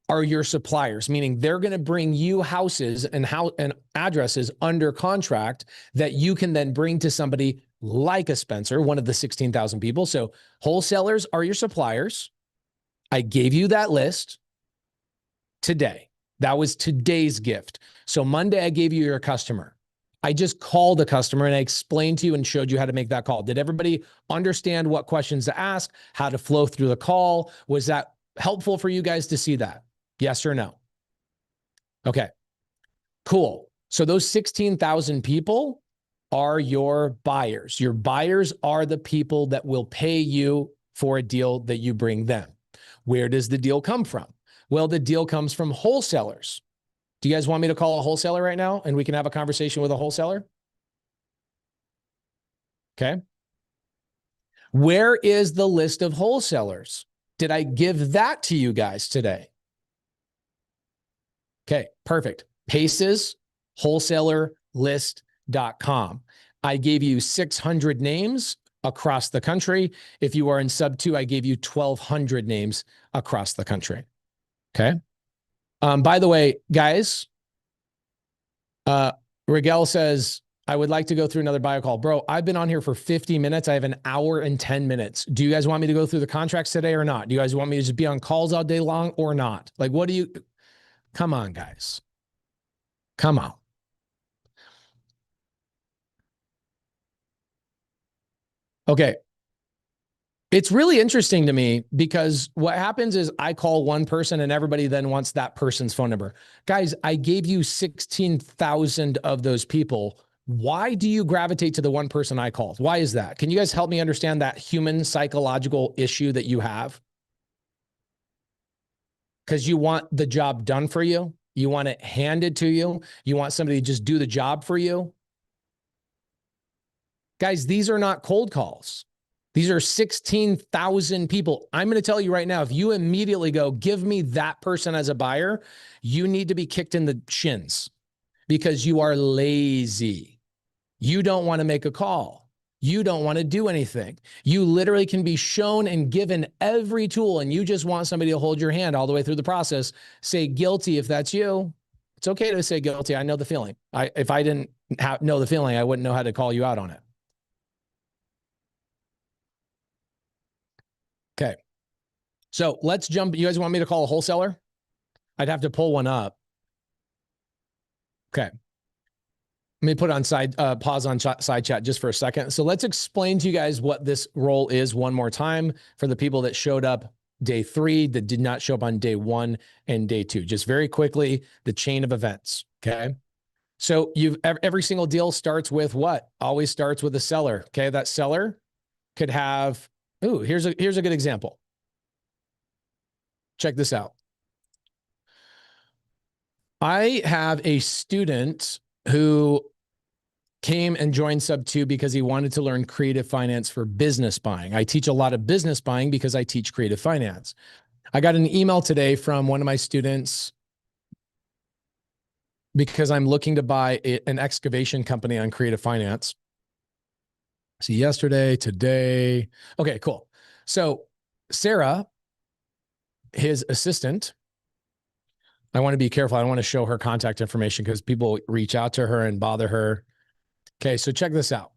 are your suppliers, meaning they're going to bring you houses and addresses under contract that you can then bring to somebody like a Spencer, one of the 16,000 people. So wholesalers are your suppliers. I gave you that list today. That was today's gift. So Monday, I gave you your customer. I just called the customer and I explained to you and showed you how to make that call. Did everybody understand what questions to ask, how to flow through the call? Was that helpful for you guys to see that? Yes or no? Okay, cool. So those 16,000 people are your buyers. Your buyers are the people that will pay you for a deal that you bring them. Where does the deal come from? Well, the deal comes from wholesalers. Do you guys want me to call a wholesaler right now and we can have a conversation with a wholesaler? Okay. Where is the list of wholesalers? Did I give that to you guys today? Okay, perfect. Pace's wholesalerlist.com. I gave you 600 names across the country. If you are in SubTo, I gave you 1,200 names across the country. Okay. By the way, guys, Rigel says, I would like to go through another bio call. Bro, I've been on here for 50 minutes. I have an hour and 10 minutes. Do you guys want me to go through the contracts today or not? Do you guys want me to just be on calls all day long or not? Like, what do you, come on, guys. Come on. Okay. It's really interesting to me because what happens is I call one person and everybody then wants that person's phone number. Guys, I gave you 16,000 of those people. Why do you gravitate to the one person I called? Why is that? Can you guys help me understand that human psychological issue that you have? Because you want the job done for you. You want it handed to you. You want somebody to just do the job for you. Guys, these are not cold calls. These are 16,000 people. I'm going to tell you right now, if you immediately go, give me that person as a buyer, you need to be kicked in the shins because you are lazy. You don't want to make a call. You don't want to do anything. You literally can be shown and given every tool and you just want somebody to hold your hand all the way through the process. Say guilty if that's you. It's okay to say guilty. I know the feeling. If I didn't know the feeling, I wouldn't know how to call you out on it. Okay. So let's jump. You guys want me to call a wholesaler? I'd have to pull one up. Okay. Let me put on pause on side chat just for a second. So let's explain to you guys what this role is one more time for the people that showed up day 3 that did not show up on day 1 and day 2. Just very quickly, the chain of events. Okay. So every single deal starts with what? Always starts with a seller. Okay. That seller could have, ooh, here's a good example. Check this out. I have a student who came and joined SubTo because he wanted to learn creative finance for business buying. I teach a lot of business buying because I teach creative finance. I got an email today from one of my students because I'm looking to buy an excavation company on creative finance. See, yesterday, today. Okay, cool. So Sarah, his assistant, I want to be careful. I don't want to show her contact information because people reach out to her and bother her. Okay, so check this out.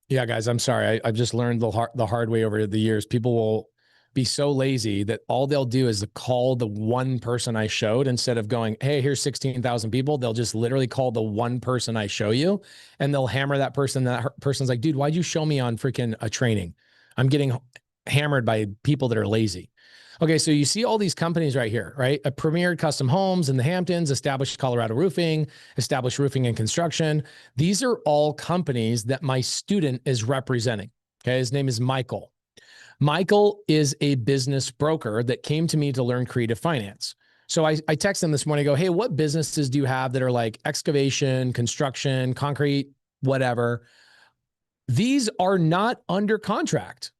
Yeah, guys, I'm sorry. I've just learned the hard way over the years. People will be so lazy that all they'll do is call the one person I showed instead of going, hey, here's 16,000 people. They'll just literally call the one person I show you, and they'll hammer that person. That person's like, dude, why'd you show me on freaking a training? I'm getting hammered by people that are lazy. Okay, so you see all these companies right here, right? A Premier Custom Homes in the Hamptons, Established Colorado Roofing, Established Roofing and Construction. These are all companies that my student is representing. Okay, his name is Michael. Michael is a business broker that came to me to learn creative finance. So I text him this morning, I go, hey, what businesses do you have that are like excavation, construction, concrete, whatever? These are not under contract.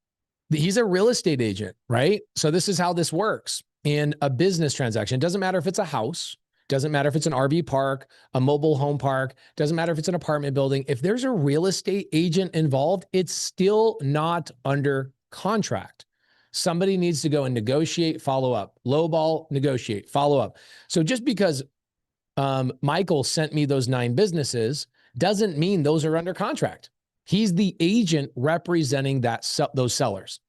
He's a real estate agent, right? So this is how this works in a business transaction. It doesn't matter if it's a house, doesn't matter if it's an RV park, a mobile home park, doesn't matter if it's an apartment building. If there's a real estate agent involved, it's still not under contract. Somebody needs to go and negotiate, follow up, lowball, negotiate, follow up. So just because Michael sent me those 9 businesses doesn't mean those are under contract. He's the agent representing those sellers.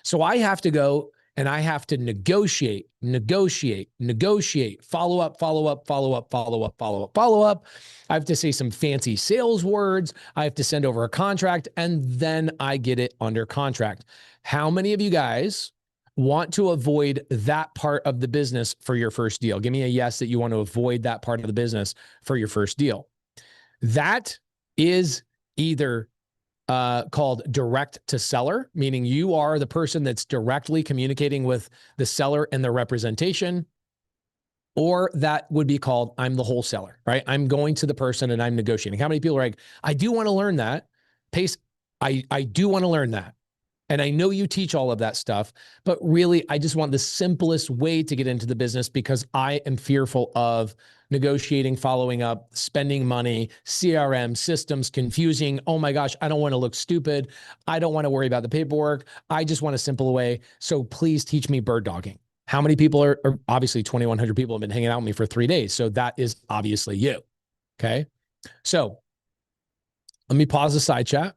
So I have to go and I have to negotiate, follow up. I have to say some fancy sales words. I have to send over a contract, and then I get it under contract. How many of you guys want to avoid that part of the business for your first deal? Give me a yes that you want to avoid that part of the business for your first deal. That is either called direct to seller, meaning you are the person that's directly communicating with the seller and the representation, or that would be called I'm the wholesaler, right? I'm going to the person and I'm negotiating. How many people are like, I do want to learn that. Pace, I do want to learn that. And I know you teach all of that stuff, but really, I just want the simplest way to get into the business because I am fearful of negotiating, following up, spending money, CRM, systems, confusing. Oh my gosh, I don't want to look stupid. I don't want to worry about the paperwork. I just want a simple way. So please teach me bird dogging. How many people are obviously 2,100 people have been hanging out with me for 3 days. So that is obviously you. Okay. So let me pause the side chat.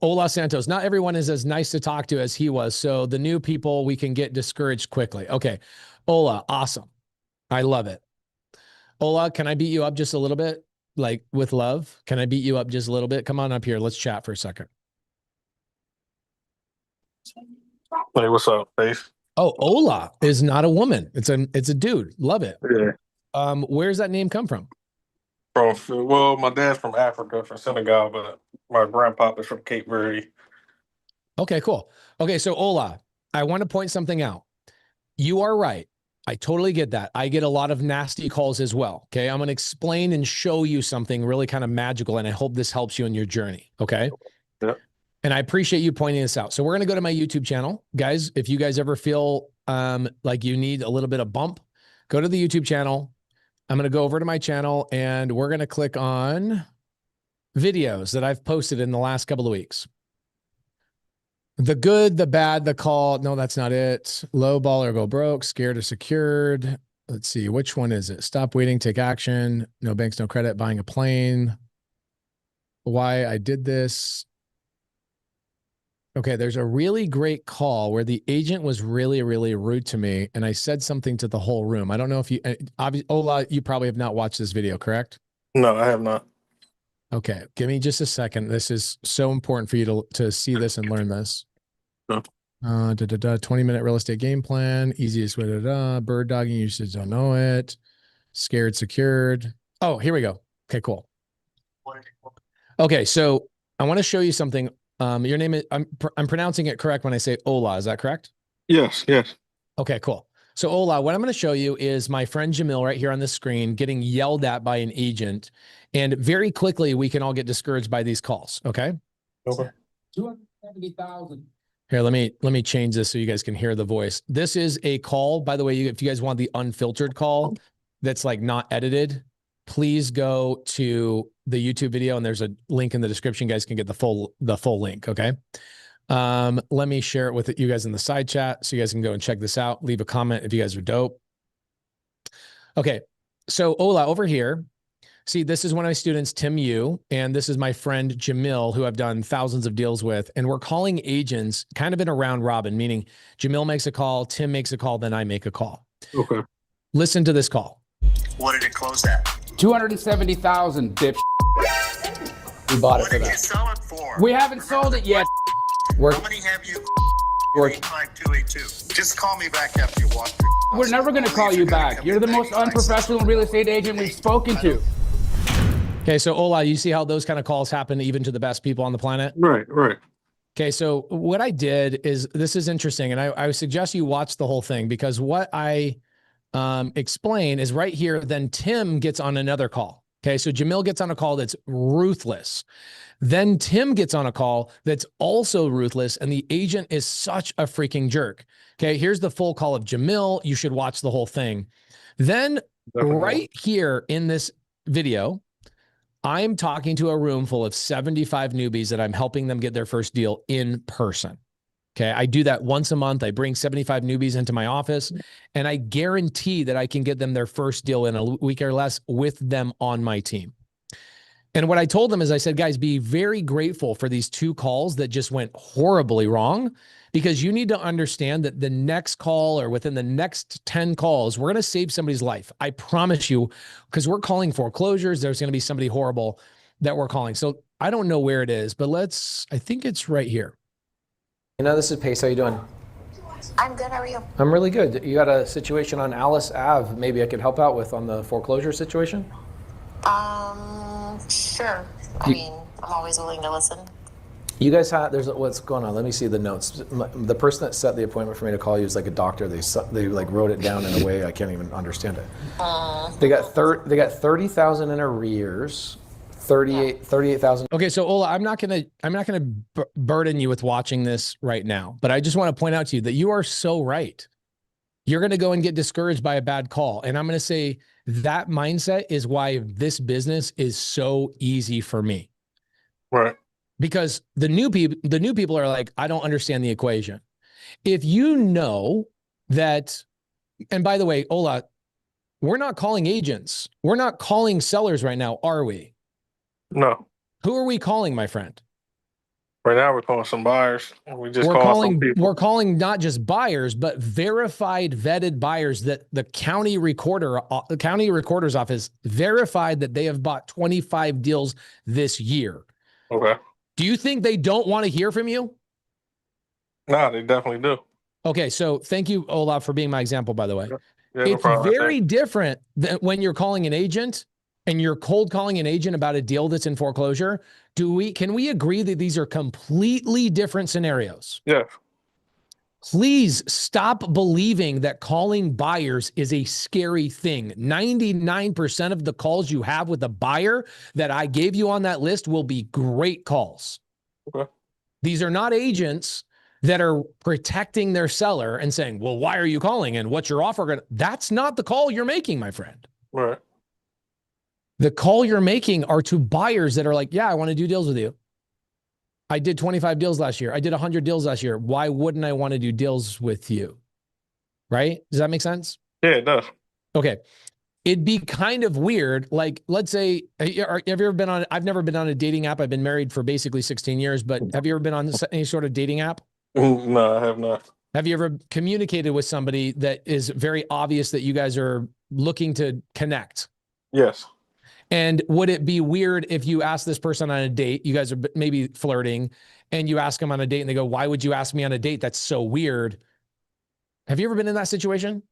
Ola Santos, not everyone is as nice to talk to as he was. So the new people, we can get discouraged quickly. Okay. Ola, awesome. I love it. Ola, can I beat you up just a little bit? Like with love? Can I beat you up just a little bit? Come on up here. Let's chat for a second. Hey, what's up, Pace? Oh, Ola is not a woman. It's a dude. Love it. Yeah. Where's that name come from? Well, my dad's from Africa, from Senegal, but my grandpa is from Cape Verde. Okay, cool. Okay, so Ola, I want to point something out. You are right. I totally get that. I get a lot of nasty calls as well. Okay, I'm going to explain and show you something really kind of magical, and I hope this helps you in your journey. Okay. Yeah. And I appreciate you pointing this out. So we're going to go to my YouTube channel. Guys, if you guys ever feel like you need a little bit of bump, go to the YouTube channel. I'm going to go over to my channel and we're going to click on videos that I've posted in the last couple of weeks. The good, the bad, the call. No, that's not it. Low ball or go broke, scared or secured. Let's see. Which one is it? Stop waiting, take action. No banks, no credit, buying a plane. Why I did this. Okay, there's a really great call where the agent was really, really rude to me, and I said something to the whole room. I don't know if you, Ola, you probably have not watched this video, correct? No, I have not. Okay, give me just a second. This is so important for you to see this and learn this. No. 20-minute real estate game plan, easiest way to bird dogging, you just don't know it. Scared, secured. Oh, here we go. Okay, cool. Okay, so I want to show you something. Your name is, I'm pronouncing it correct when I say Ola. Is that correct? Yes, yes. Okay, cool. So Ola, what I'm going to show you is my friend Jamil right here on the screen getting yelled at by an agent. And very quickly, we can all get discouraged by these calls. Okay. Okay. 270,000. Here, let me change this so you guys can hear the voice. This is a call, by the way, if you guys want the unfiltered call that's like not edited, please go to the YouTube video, and there's a link in the description. You guys can get the full link. Okay. Let me share it with you guys in the side chat so you guys can go and check this out. Leave a comment if you guys are dope. Okay. So Ola over here, see, this is one of my students, Tim Yu, and this is my friend Jamil, who I've done thousands of deals with. And we're calling agents kind of in a round robin, meaning Jamil makes a call, Tim makes a call, then I make a call. Okay. Listen to this call. What did it close at? 270,000, dip. We bought it What for did you that. sell it for? We haven't sold it yet. We're, How many have you? we're, 85282. Just call me back after you walk through. we're never going to call you back. You're the most unprofessional real estate agent we've spoken to. Okay, so Ola, you see how those kind of calls happen even to the best people on the planet? Right, right. Okay, so what I did is, this is interesting, and I would suggest you watch the whole thing, because what I explain is right here. Then Tim gets on another call. Okay, so Jamil gets on a call that's ruthless. Then Tim gets on a call that's also ruthless, and the agent is such a freaking jerk. Okay, here's the full call of Jamil. You should watch the whole thing. Then right here in this video, I'm talking to a room full of 75 newbies that I'm helping them get their first deal in person. Okay, I do that once a month. I bring 75 newbies into my office, and I guarantee that I can get them their first deal in a week or less with them on my team. And what I told them is, I said, guys, be very grateful for these 2 calls that just went horribly wrong, because you need to understand that the next call, or within the next 10 calls, we're going to save somebody's life. I promise you, because we're calling foreclosures. There's going to be somebody horrible that we're calling. So I don't know where it is, but I think it's right here. You know, this is Pace. How you doing? I'm good. How are you? I'm really good. You got a situation on Alice Ave maybe I could help out with on the foreclosure situation? Sure. I mean, I'm always willing to listen. You guys have, what's going on? Let me see the notes. The person that set the appointment for me to call you is like a doctor. They like wrote it down in a way I can't even understand it. They got 30,000 in arrears. 38,000. Okay, so Ola, I'm not gonna burden you with watching this right now, but I just want to point out to you that you are so right. You're gonna go and get discouraged by a bad call, and I'm gonna say that mindset is why this business is so easy for me. Right. Because the new people are like, I don't understand the equation. If you know that, and by the way, Ola, we're not calling agents. We're not calling sellers right now, are we? No. Who are we calling, my friend? Right now we're calling some buyers. We're calling not just buyers, but verified, vetted buyers that the county recorder's office verified that they have bought 25 deals this year. Okay. Do you think they don't want to hear from you? No, they definitely do. Okay, so thank you, Olaf, for being my example, by the way. Yeah, It's very different than when you're calling an agent and you're cold calling an agent about a deal that's in foreclosure. Can we agree that these are completely different scenarios? Yeah. Please stop believing that calling buyers is a scary thing. 99% of the calls you have with a buyer that I gave you on that list will be great calls. Okay. These are not agents that are protecting their seller and saying, well, why are you calling and what's your offer? That's not the call you're making, my friend. Right. The call you're making are to buyers that are like, yeah, I want to do deals with you. I did 25 deals last year. I did 100 deals last year. Why wouldn't I want to do deals with you? Right? Does that make sense? Yeah, it does. Okay. It'd be kind of weird. Like, let's say, have you ever been on, I've never been on a dating app. I've been married for basically 16 years, but have you ever been on any sort of dating app? No, I have not. Have you ever communicated with somebody that is very obvious that you guys are looking to connect? Yes. And would it be weird if you asked this person on a date, you guys are maybe flirting, and you ask them on a date and they go, why would you ask me on a date? That's so weird. Have you ever been in that situation?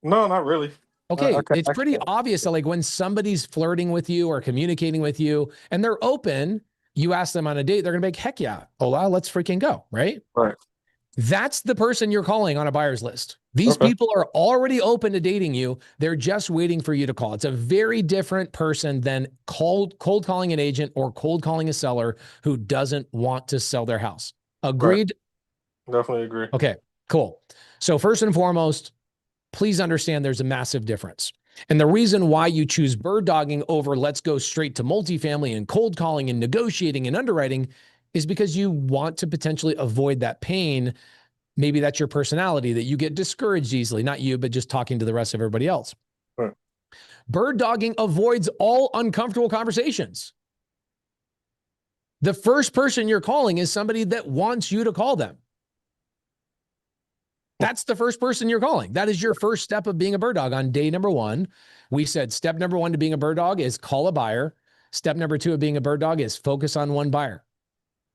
No, not really. Okay. It's pretty obvious that like when somebody's flirting with you or communicating with you and they're open, you ask them on a date, they're going to be like, heck yeah, hola, let's freaking go. Right? Right. That's the person you're calling on a buyer's list. These people are already open to dating you. They're just waiting for you to call. It's a very different person than cold calling an agent or cold calling a seller who doesn't want to sell their house. Agreed? Right. Definitely agree. Okay, cool. So first and foremost, please understand there's a massive difference. And the reason why you choose bird dogging over let's go straight to multifamily and cold calling and negotiating and underwriting is because you want to potentially avoid that pain. Maybe that's your personality, that you get discouraged easily, not you, but just talking to the rest of everybody else. Right. Bird dogging avoids all uncomfortable conversations. The first person you're calling is somebody that wants you to call them. That's the first person you're calling. That is your first step of being a bird dog. On day number 1, we said step number 1 to being a bird dog is call a buyer. Step number 2 of being a bird dog is focus on one buyer.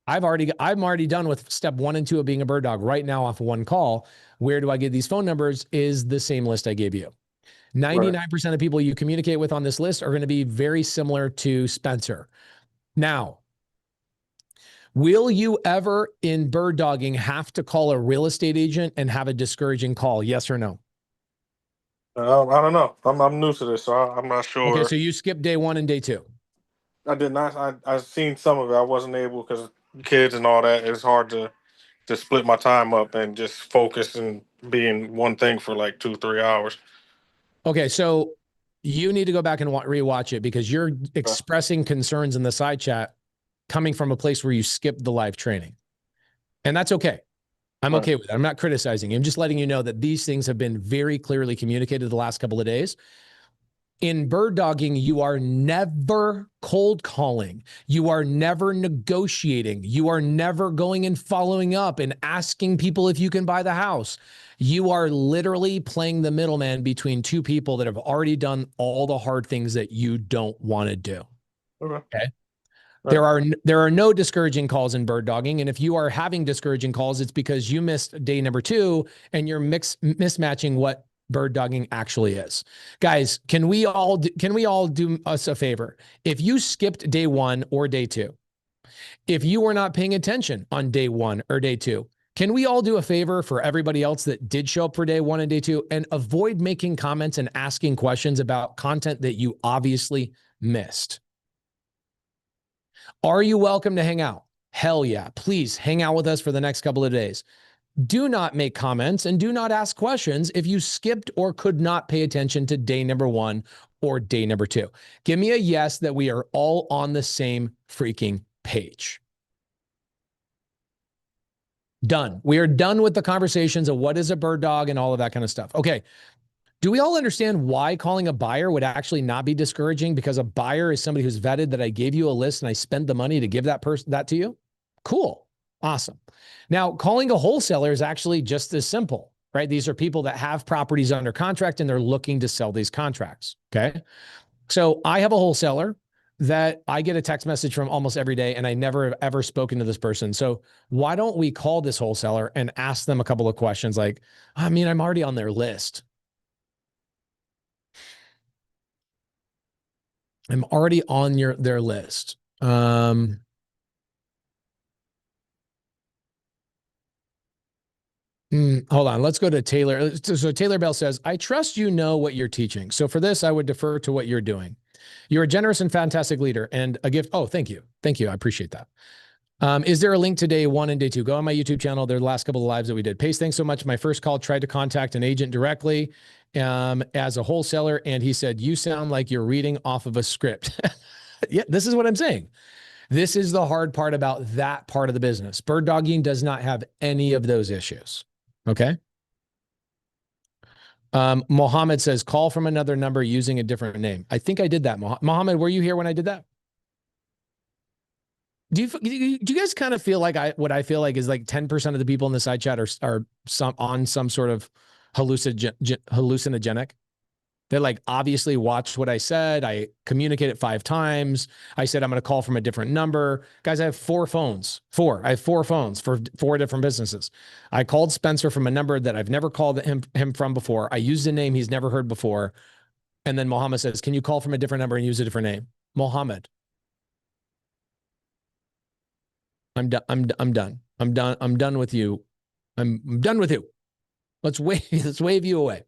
I'm already done with step 1 and 2 of being a bird dog right now off of one call. Where do I get these phone numbers? Is the same list I gave you. 99% of people you communicate with on this list are going to be very similar to Spencer. Now, will you ever in bird dogging have to call a real estate agent and have a discouraging call? Yes or no? I don't know. I'm new to this, so I'm not sure. Okay, so you skipped day 1 and day 2. I did not. I've seen some of it. I wasn't able because kids and all that. It's hard to split my time up and just focus and be in one thing for like 2-3 hours. Okay, so you need to go back and rewatch it because you're expressing concerns in the side chat coming from a place where you skipped the live training. And that's okay. I'm okay with that. I'm not criticizing you. I'm just letting you know that these things have been very clearly communicated the last couple of days. In bird dogging, you are never cold calling. You are never negotiating. You are never going and following up and asking people if you can buy the house. You are literally playing the middleman between two people that have already done all the hard things that you don't want to do. Okay. There are no discouraging calls in bird dogging. And if you are having discouraging calls, it's because you missed day number 2 and you're mismatching what bird dogging actually is. Guys, can we all do us a favor? If you skipped day 1 or day 2, if you were not paying attention on day 1 or day 2, can we all do a favor for everybody else that did show up for day 1 and day 2 and avoid making comments and asking questions about content that you obviously missed? Are you welcome to hang out? Hell yeah. Please hang out with us for the next couple of days. Do not make comments and do not ask questions if you skipped or could not pay attention to day number 1 or day number 2. Give me a yes that we are all on the same freaking page. Done. We are done with the conversations of what is a bird dog and all of that kind of stuff. Okay. Do we all understand why calling a buyer would actually not be discouraging? Because a buyer is somebody who's vetted, that I gave you a list and I spent the money to give that person that to you. Cool. Awesome. Now, calling a wholesaler is actually just as simple, right? These are people that have properties under contract and they're looking to sell these contracts. Okay. So I have a wholesaler that I get a text message from almost every day and I never have ever spoken to this person. So why don't we call this wholesaler and ask them a couple of questions like, I mean, I'm already on their list. I'm already on their list. Hold on. Let's go to Taylor. So Taylor Bell says, I trust you know what you're teaching. So for this, I would defer to what you're doing. You're a generous and fantastic leader and a gift. Oh, thank you. Thank you. I appreciate that. Is there a link to day 1 and day 2? Go on my YouTube channel. They're the last couple of lives that we did. Pace, thanks so much. My first call tried to contact an agent directly as a wholesaler. And he said, you sound like you're reading off of a script. Yeah, this is what I'm saying. This is the hard part about that part of the business. Bird dogging does not have any of those issues. Okay. Mohammed says, call from another number using a different name. I think I did that. Mohammed, were you here when I did that? Do you guys kind of feel like what I feel like is like 10% of the people in the side chat are on some sort of hallucinogenic? They like obviously watched what I said. I communicated 5 times. I said, I'm going to call from a different number. Guys, I have 4 phones. I have 4 phones for 4 different businesses. I called Spencer from a number that I've never called him from before. I used a name he's never heard before. And then Mohammed says, can you call from a different number and use a different name? Mohammed. I'm done. I'm done. I'm done with you. I'm done with you. Let's wave you away.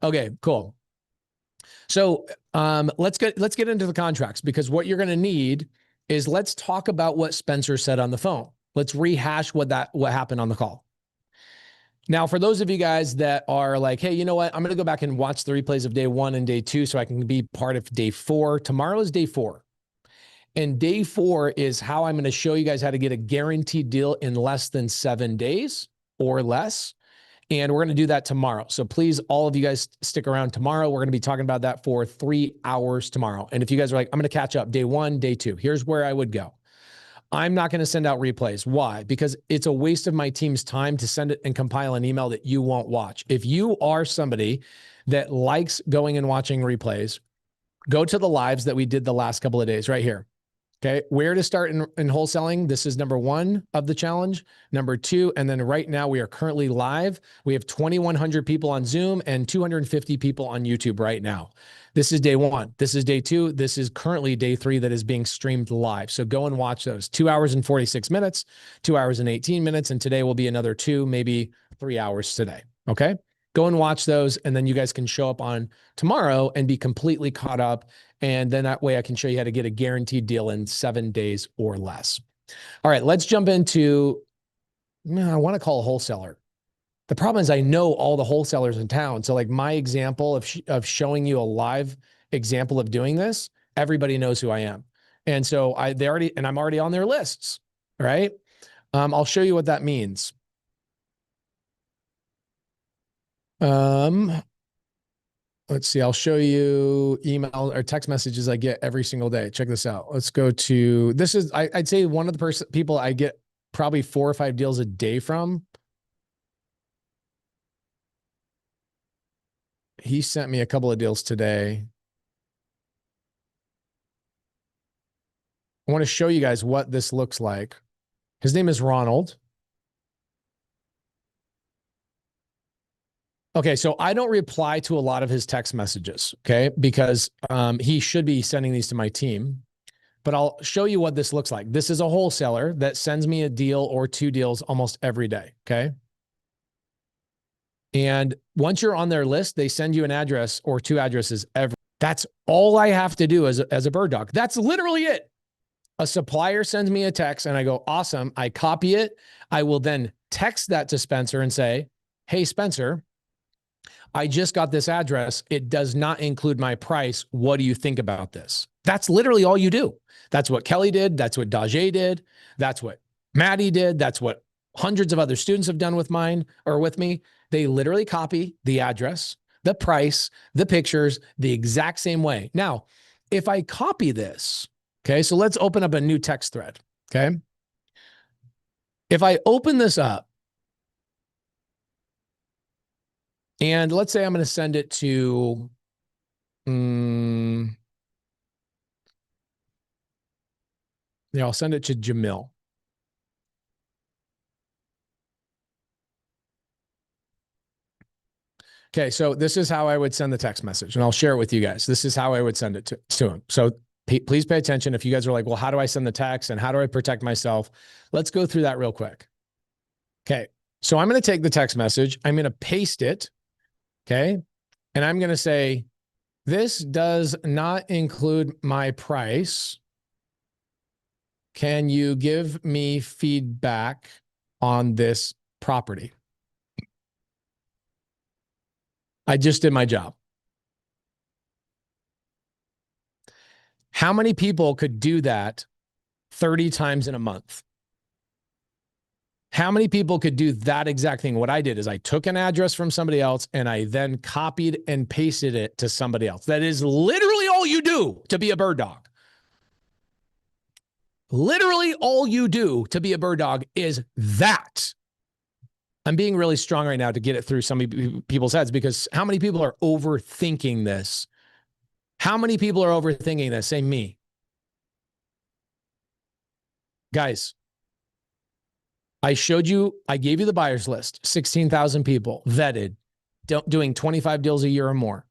Okay, cool. So let's get into the contracts, because what you're going to need is, let's talk about what Spencer said on the phone. Let's rehash what happened on the call. Now, for those of you guys that are like, hey, you know what? I'm going to go back and watch the replays of day 1 and day 2 so I can be part of day 4. Tomorrow is day 4. And day 4 is how I'm going to show you guys how to get a guaranteed deal in less than 7 days or less. And we're going to do that tomorrow. So please, all of you guys stick around tomorrow. We're going to be talking about that for 3 hours tomorrow. And if you guys are like, I'm going to catch up day 1, day 2, here's where I would go. I'm not going to send out replays. Why? Because it's a waste of my team's time to send it and compile an email that you won't watch. If you are somebody that likes going and watching replays, go to the lives that we did the last couple of days right here. Okay, where to start in wholesaling. This is number 1 of the challenge. Number 2, and then right now we are currently live. We have 2,100 people on Zoom and 250 people on YouTube right now. This is day 1. This is day 2. This is currently day 3 that is being streamed live. So go and watch those. 2 hours and 46 minutes, 2 hours and 18 minutes, and today will be another 2, maybe 3 hours today. Okay, go and watch those, and then you guys can show up on tomorrow and be completely caught up. And then that way I can show you how to get a guaranteed deal in 7 days or less. All right, let's jump into, I want to call a wholesaler. The problem is I know all the wholesalers in town. So like my example of showing you a live example of doing this, everybody knows who I am. And so I'm already on their lists, right? I'll show you what that means. Let's see, I'll show you email or text messages I get every single day. Check this out. Let's go to, this is, I'd say one of the people I get probably 4 or 5 deals a day from. He sent me a couple of deals today. I want to show you guys what this looks like. His name is Ronald. Okay, so I don't reply to a lot of his text messages, okay, because he should be sending these to my team. But I'll show you what this looks like. This is a wholesaler that sends me a deal or 2 deals almost every day, okay? And once you're on their list, they send you an address or 2 addresses every. That's all I have to do as a bird dog. That's literally it. A supplier sends me a text and I go, awesome. I copy it. I will then text that to Spencer and say, hey, Spencer, I just got this address. It does not include my price. What do you think about this? That's literally all you do. That's what Kelly did. That's what Dajay did. That's what Maddie did. That's what hundreds of other students have done with mine or with me. They literally copy the address, the price, the pictures, the exact same way. Now, if I copy this, okay, so let's open up a new text thread, okay? If I open this up, and let's say I'm going to send it to, I'll send it to Jamil. Okay, so this is how I would send the text message, and I'll share it with you guys. This is how I would send it to him. So please pay attention. If you guys are like, well, how do I send the text and how do I protect myself? Let's go through that real quick. Okay, so I'm going to take the text message. I'm going to paste it. Okay. And I'm going to say, this does not include my price. Can you give me feedback on this property? I just did my job. How many people could do that 30 times in a month? How many people could do that exact thing? What I did is I took an address from somebody else and I then copied and pasted it to somebody else. That is literally all you do to be a bird dog. Literally all you do to be a bird dog is that. I'm being really strong right now to get it through some people's heads because how many people are overthinking this? How many people are overthinking this? Say me. Guys, I showed you, I gave you the buyer's list, 16,000 people vetted, doing 25 deals a year or more.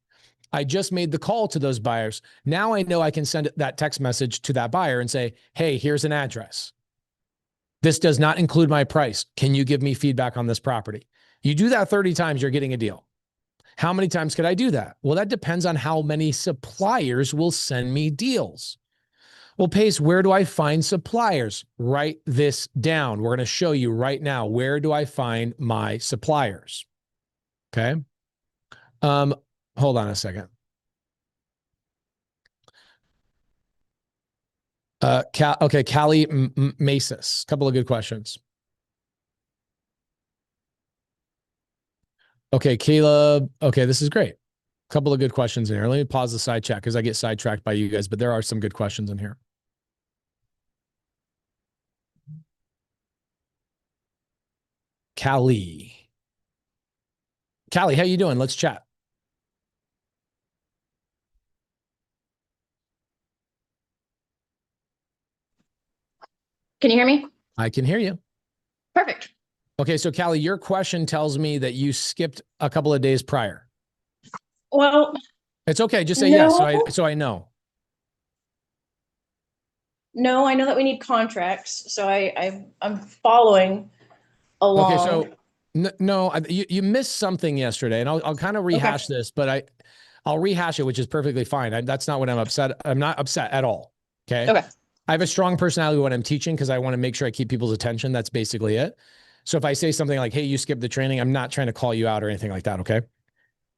I just made the call to those buyers. Now I know I can send that text message to that buyer and say, hey, here's an address. This does not include my price. Can you give me feedback on this property? You do that 30 times, you're getting a deal. How many times could I do that? Well, that depends on how many suppliers will send me deals. Well, Pace, where do I find suppliers? Write this down. We're going to show you right now. Where do I find my suppliers? Okay. Hold on a second. Okay, Callie Masis. Couple of good questions. Okay, Caleb. Okay, this is great. Couple of good questions in here. Let me pause the side chat because I get sidetracked by you guys, but there are some good questions in here. Callie, how you doing? Let's chat. Can you hear me? I can hear you. Perfect. Okay, so Callie, your question tells me that you skipped a couple of days prior. Well, it's okay. Just say no. yes, so I know. No, I know that we need contracts, so I'm following along. Okay, so no, you missed something yesterday, and I'll kind of rehash this, but I'll rehash it, which is perfectly fine. That's not what I'm upset. I'm not upset at all. Okay. Okay. I have a strong personality when I'm teaching because I want to make sure I keep people's attention. That's basically it. So if I say something like, "Hey, you skipped the training," I'm not trying to call you out or anything like that. Okay.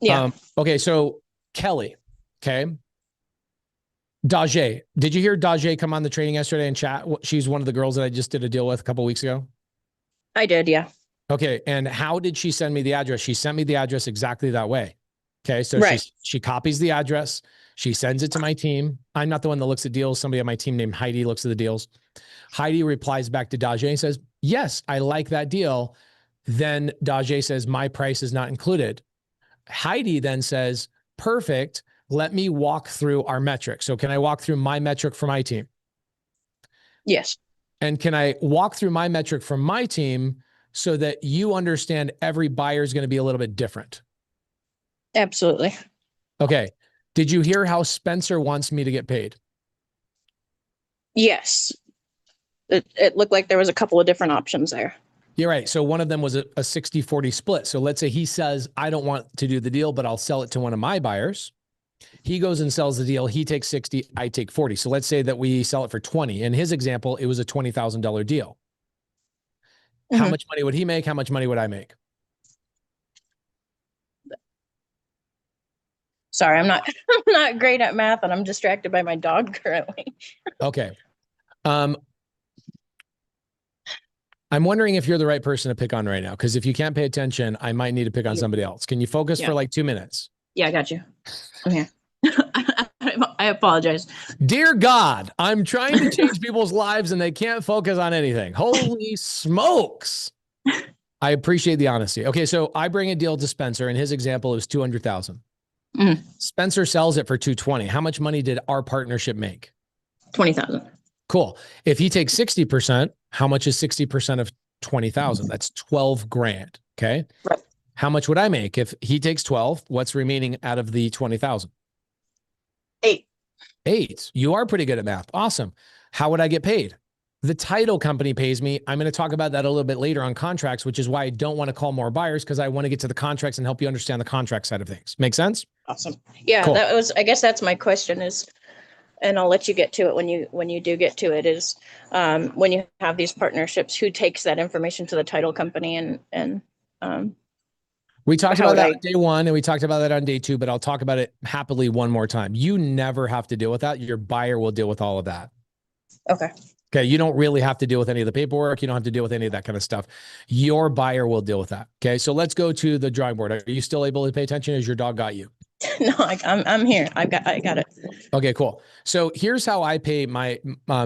Yeah. Okay. So Kelly. Okay. Dajé. Did you hear Dajé come on the training yesterday and chat? She's one of the girls that I just did a deal with a couple of weeks ago. I did. Yeah. Okay. And how did she send me the address? She sent me the address exactly that way. Okay. So she copies the address. She sends it to my team. I'm not the one that looks at deals. Somebody on my team named Heidi looks at the deals. Heidi replies back to Dajé and says, "Yes, I like that deal." Then Dajé says, "My price is not included." Heidi then says, "Perfect. Let me walk through our metric." So can I walk through my metric for my team? Yes. And can I walk through my metric for my team so that you understand every buyer is going to be a little bit different? Absolutely. Okay. Did you hear how Spencer wants me to get paid? Yes. It looked like there was a couple of different options there. You're right. So one of them was a 60-40 split. So let's say he says, "I don't want to do the deal, but I'll sell it to one of my buyers." He goes and sells the deal. He takes 60, I take 40. So let's say that we sell it for 20. In his example, it was a $20,000 deal. How much money would he make? How much money would I make? Sorry, I'm not great at math, and I'm distracted by my dog currently. Okay. I'm wondering if you're the right person to pick on right now, because if you can't pay attention, I might need to pick on somebody else. Can you focus for like 2 minutes? Yeah, I got you. I'm here. I apologize. Dear God, I'm trying to change people's lives and they can't focus on anything. Holy smokes. I appreciate the honesty. Okay, so I bring a deal to Spencer. In his example, it was $200,000. Spencer sells it for $220,000. How much money did our partnership make? $20,000. Cool. If he takes 60%, how much is 60% of 20,000? That's 12 grand. Okay. Right. How much would I make if he takes 12? What's remaining out of the 20,000? 8. You are pretty good at math. Awesome. How would I get paid? The title company pays me. I'm going to talk about that a little bit later on contracts, which is why I don't want to call more buyers, because I want to get to the contracts and help you understand the contract side of things. Make sense? Awesome. Yeah, cool. I guess that's my question is, and I'll let you get to it when you do get to it, is when you have these partnerships, who takes that information to the title company and we talked about that on day 1 and we talked about that on day 2, but I'll talk about it happily one more time. You never have to deal with that. Your buyer will deal with all of that. Okay. Okay. You don't really have to deal with any of the paperwork. You don't have to deal with any of that kind of stuff. Your buyer will deal with that. Okay. So let's go to the drawing board. Are you still able to pay attention? Has your dog got you? No, I'm here. I got it. Okay, cool. So here's how I pay my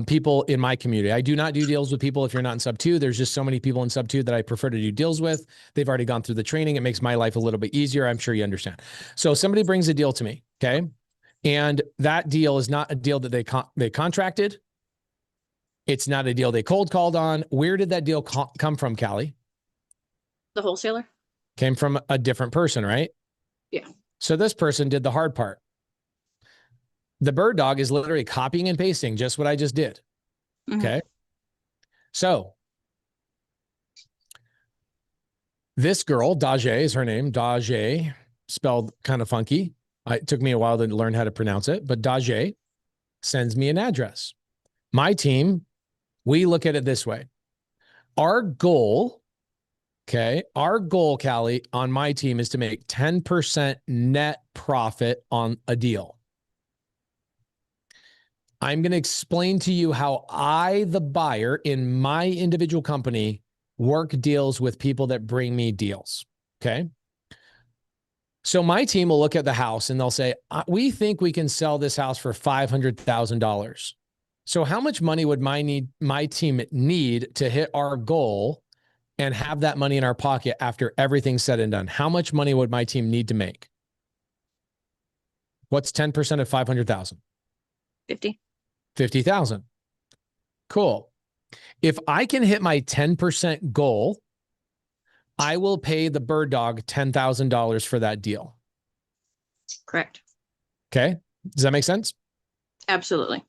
people in my community. I do not do deals with people if you're not in SubTo. There's just so many people in SubTo that I prefer to do deals with. They've already gone through the training. It makes my life a little bit easier. I'm sure you understand. So somebody brings a deal to me, okay? And that deal is not a deal that they contracted. It's not a deal they cold called on. Where did that deal come from, Callie? The wholesaler? Came from a different person, right? Yeah. So this person did the hard part. The bird dog is literally copying and pasting just what I just did. Okay. So this girl, Dajé is her name. Dajé, spelled kind of funky. It took me a while to learn how to pronounce it, but Dajé sends me an address. My team, we look at it this way. Our goal, Callie, on my team is to make 10% net profit on a deal. I'm going to explain to you how I, the buyer in my individual company, work deals with people that bring me deals. Okay. So my team will look at the house and they'll say, we think we can sell this house for $500,000. So how much money would my team need to hit our goal and have that money in our pocket after everything's said and done? How much money would my team need to make? What's 10% of 500,000? 50,000. Cool. If I can hit my 10% goal, I will pay the bird dog $10,000 for that deal. Correct. Okay. Does that make sense? Absolutely.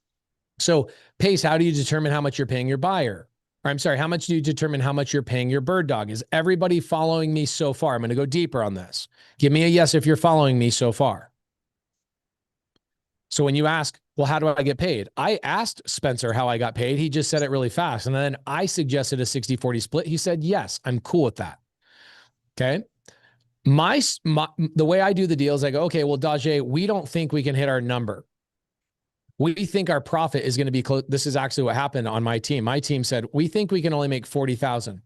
So, Pace, how do you determine how much you're paying your buyer? Or I'm sorry, how much do you determine how much you're paying your bird dog? Is everybody following me so far? I'm going to go deeper on this. Give me a yes if you're following me so far. So when you ask, well, how do I get paid? I asked Spencer how I got paid. He just said it really fast. And then I suggested a 60-40 split. He said, yes, I'm cool with that. Okay. The way I do the deal is I go, okay, well, Dajay, we don't think we can hit our number. We think our profit is going to be close. This is actually what happened on my team. My team said, we think we can only make 40,000.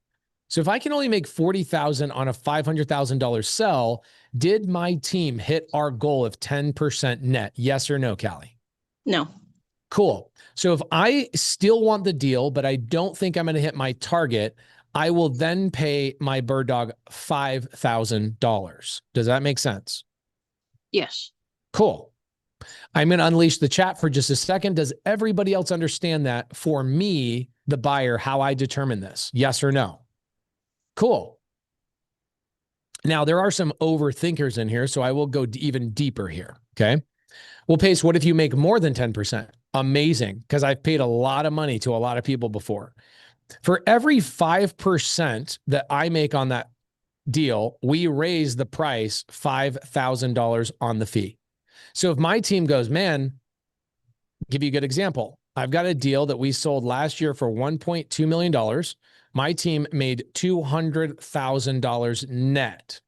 So if I can only make 40,000 on a $500,000 sell, did my team hit our goal of 10% net? Yes or no, Callie? No. Cool. So if I still want the deal, but I don't think I'm going to hit my target, I will then pay my bird dog $5,000. Does that make sense? Yes. Cool. I'm going to unleash the chat for just a second. Does everybody else understand that for me, the buyer, how I determine this? Yes or no? Cool. Now, there are some overthinkers in here, so I will go even deeper here. Okay. Well, Pace, what if you make more than 10%? Amazing, because I've paid a lot of money to a lot of people before. For every 5% that I make on that deal, we raise the price $5,000 on the fee. So if my team goes, man, give you a good example. I've got a deal that we sold last year for $1.2 million. My team made $200,000 net.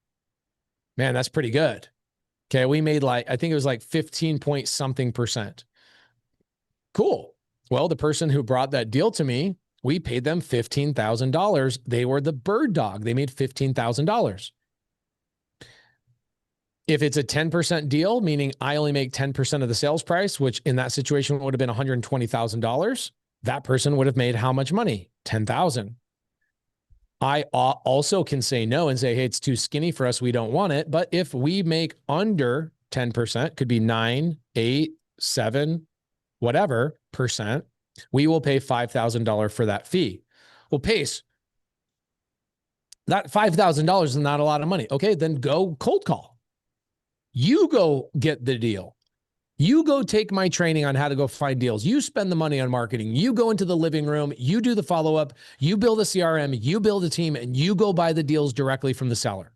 Man, that's pretty good. Okay. We made I think it was like 15 point something %. Cool. Well, the person who brought that deal to me, we paid them $15,000. They were the bird dog. They made $15,000. If it's a 10% deal, meaning I only make 10% of the sales price, which in that situation would have been $120,000, that person would have made how much money? $10,000. I also can say no and say, hey, it's too skinny for us. We don't want it. But if we make under 10%, could be 9, 8, 7, whatever %, we will pay $5,000 for that fee. Well, Pace, that $5,000 is not a lot of money. Okay, then go cold call. You go get the deal. You go take my training on how to go find deals. You spend the money on marketing. You go into the living room. You do the follow-up. You build a CRM. You build a team, and you go buy the deals directly from the seller.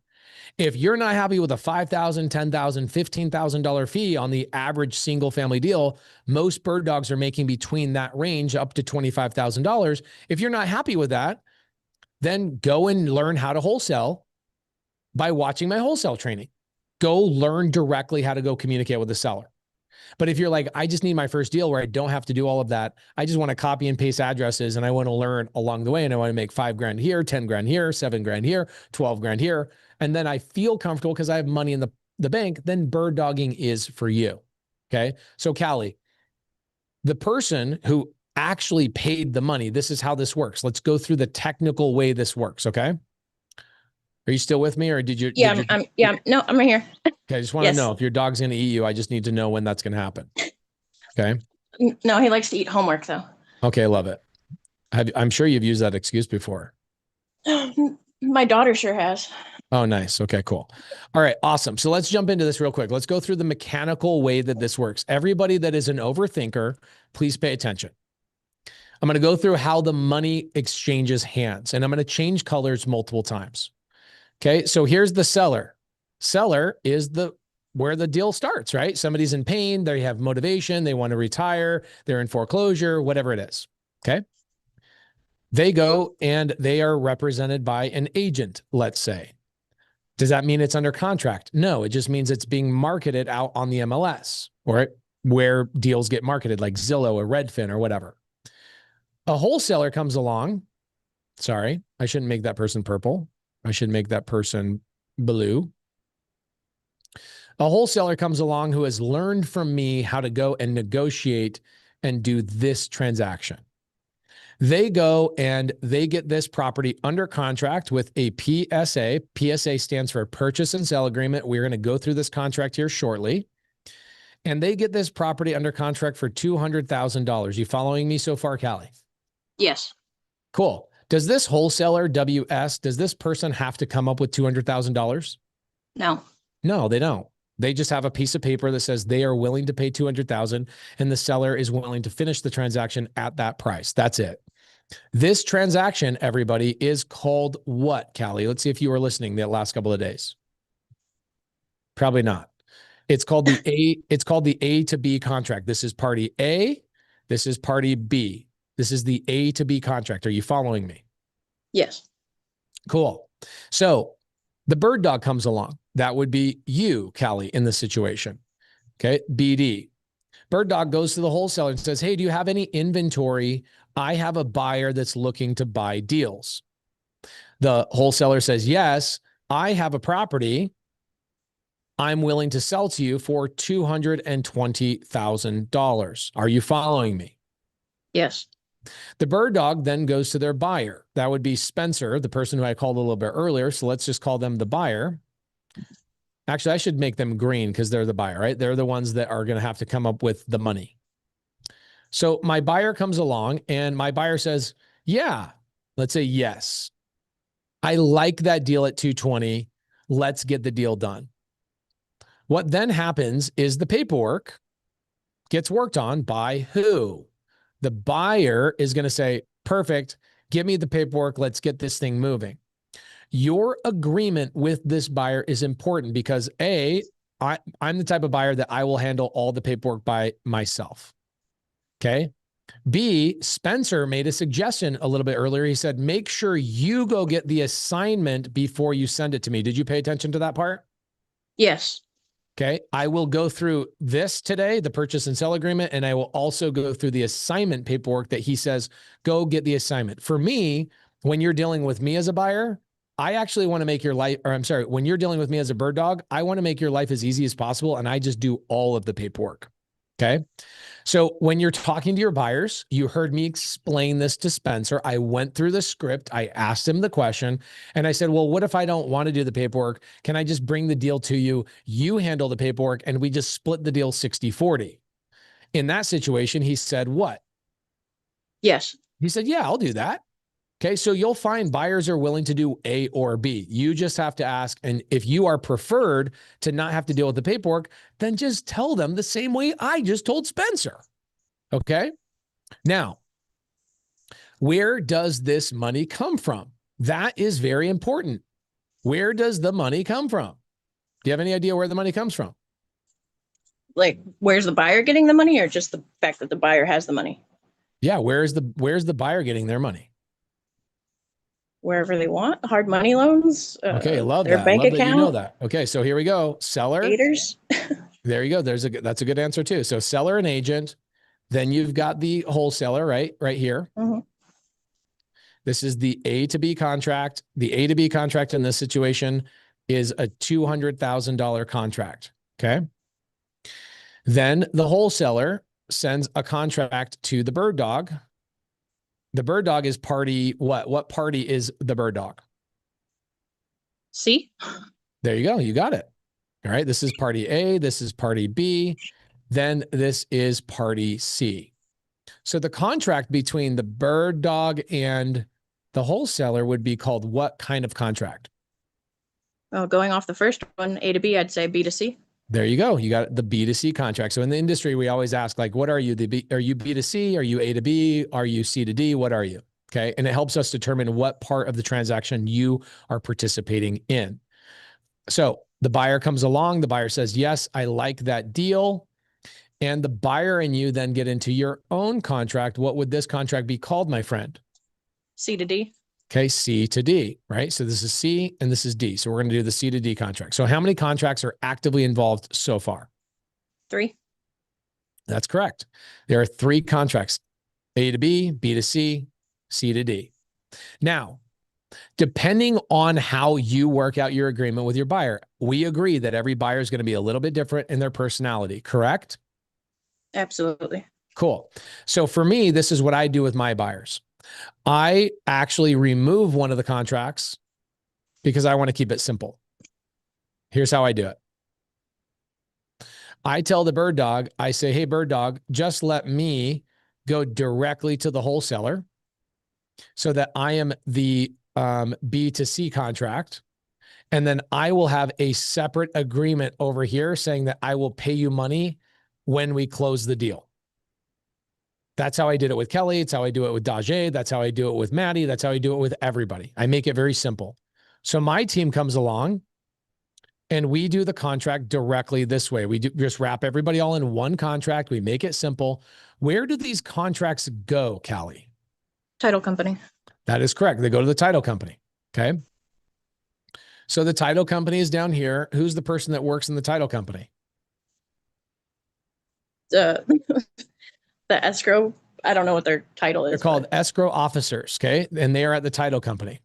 If you're not happy with a $5,000, $10,000, $15,000 fee on the average single family deal, most bird dogs are making between that range up to $25,000. If you're not happy with that, then go and learn how to wholesale by watching my wholesale training. Go learn directly how to go communicate with the seller. But if you're like, I just need my first deal where I don't have to do all of that. I just want to copy and paste addresses and I want to learn along the way. And I want to make $5,000 here, $10,000 here, $7,000 here, $12,000 here. And then I feel comfortable because I have money in the bank. Then bird dogging is for you. Okay. So Callie, the person who actually paid the money, this is how this works. Let's go through the technical way this works. Okay. Are you still with me or did you? Yeah, no, I'm right here. Okay. I just want to know if your dog's going to eat you. I just need to know when that's going to happen. Okay. No, he likes to eat homework though. Okay. Love it. I'm sure you've used that excuse before. My daughter sure has. Oh, nice. Okay, cool. All right. Awesome. So let's jump into this real quick. Let's go through the mechanical way that this works. Everybody that is an overthinker, please pay attention. I'm going to go through how the money exchanges hands, and I'm going to change colors multiple times. Okay. So here's the seller. Seller is the where the deal starts, right? Somebody's in pain, they have motivation, they want to retire, they're in foreclosure, whatever it is. Okay. They go and they are represented by an agent, let's say. Does that mean it's under contract? No, it just means it's being marketed out on the MLS or where deals get marketed, like Zillow or Redfin or whatever. A wholesaler comes along. Sorry, I shouldn't make that person purple. I should make that person blue. A wholesaler comes along who has learned from me how to go and negotiate and do this transaction. They go and they get this property under contract with a PSA. PSA stands for Purchase and Sale Agreement. We're going to go through this contract here shortly. And they get this property under contract for $200,000. You following me so far, Callie? Yes. Cool. Does this wholesaler, WS, does this person have to come up with $200,000? No. No, they don't. They just have a piece of paper that says they are willing to pay $200,000 and the seller is willing to finish the transaction at that price. That's it. This transaction, everybody, is called what, Callie? Let's see if you were listening the last couple of days. Probably not. It's called the A to B contract. This is party A. This is party B. This is the A to B contract. Are you following me? Yes. Cool. So the bird dog comes along. That would be you, Callie, in this situation. Okay. BD. Bird dog goes to the wholesaler and says, hey, do you have any inventory? I have a buyer that's looking to buy deals. The wholesaler says, yes, I have a property I'm willing to sell to you for $220,000. Are you following me? Yes. The bird dog then goes to their buyer. That would be Spencer, the person who I called a little bit earlier. So let's just call them the buyer. Actually, I should make them green because they're the buyer, right? They're the ones that are going to have to come up with the money. So my buyer comes along and my buyer says, yeah, let's say yes. I like that deal at 220. Let's get the deal done. What then happens is the paperwork gets worked on by who? The buyer is going to say, perfect, give me the paperwork. Let's get this thing moving. Your agreement with this buyer is important because A, I'm the type of buyer that I will handle all the paperwork by myself. Okay. B, Spencer made a suggestion a little bit earlier. He said, make sure you go get the assignment before you send it to me. Did you pay attention to that part? Yes. Okay. I will go through this today, the purchase and sell agreement, and I will also go through the assignment paperwork that he says, go get the assignment. For me, when you're dealing with me as a buyer, I actually want to make your life, or I'm sorry, when you're dealing with me as a bird dog, I want to make your life as easy as possible. And I just do all of the paperwork. Okay. So when you're talking to your buyers, you heard me explain this to Spencer. I went through the script. I asked him the question and I said, well, what if I don't want to do the paperwork? Can I just bring the deal to you? You handle the paperwork and we just split the deal 60-40. In that situation, he said, what? Yes. He said, yeah, I'll do that. Okay. So you'll find buyers are willing to do A or B. You just have to ask. And if you are preferred to not have to deal with the paperwork, then just tell them the same way I just told Spencer. Okay. Now, where does this money come from? That is very important. Where does the money come from? Do you have any idea where the money comes from? Like, where's the buyer getting the money or just the fact that the buyer has the money? Yeah. Where's the buyer getting their money? Wherever they want, hard money loans. Okay, love their that. bank Love account. that you know that. Okay, so here we go. Seller. Gators. There you go. That's a good answer too. So seller and agent. Then you've got the wholesaler, right here. Mm-hmm. This is the A to B contract. The A to B contract in this situation is a $200,000 contract. Okay. Then the wholesaler sends a contract to the bird dog. The bird dog is party what? What party is the bird dog? C. There you go. You got it. All right. This is party A. This is party B. Then this is party C. So the contract between the bird dog and the wholesaler would be called what kind of contract? Well, going off the first one, A to B, I'd say B to C. There you go. You got the B to C contract. So in the industry, we always ask, like, what are you? Are you B to C? Are you A to B? Are you C to D? What are you? Okay. And it helps us determine what part of the transaction you are participating in. So The buyer comes along. The buyer says, yes, I like that deal. And the buyer and you then get into your own contract. What would this contract be called, my friend? C to D. Okay, C to D, right? So this is C and this is D. So we're going to do the C to D contract. So how many contracts are actively involved so far? 3. That's correct. There are 3 contracts, A to B, B to C, C to D. Now, depending on how you work out your agreement with your buyer, we agree that every buyer is going to be a little bit different in their personality, correct? Absolutely. Cool. So for me, this is what I do with my buyers. I actually remove one of the contracts because I want to keep it simple. Here's how I do it. I tell the bird dog, I say, hey, bird dog, just let me go directly to the wholesaler so that I am the B to C contract. And then I will have a separate agreement over here saying that I will pay you money when we close the deal. That's how I did it with Kelly. It's how I do it with Dajay. That's how I do it with Maddie. That's how I do it with everybody. I make it very simple. So my team comes along and we do the contract directly this way. We just wrap everybody all in one contract. We make it simple. Where do these contracts go, Callie? Title company. That is correct. They go to the title company. Okay. So the title company is down here. Who's the person that works in the title company? The escrow. I don't know what their title is. They're called escrow officers. Okay. And they are at the title company.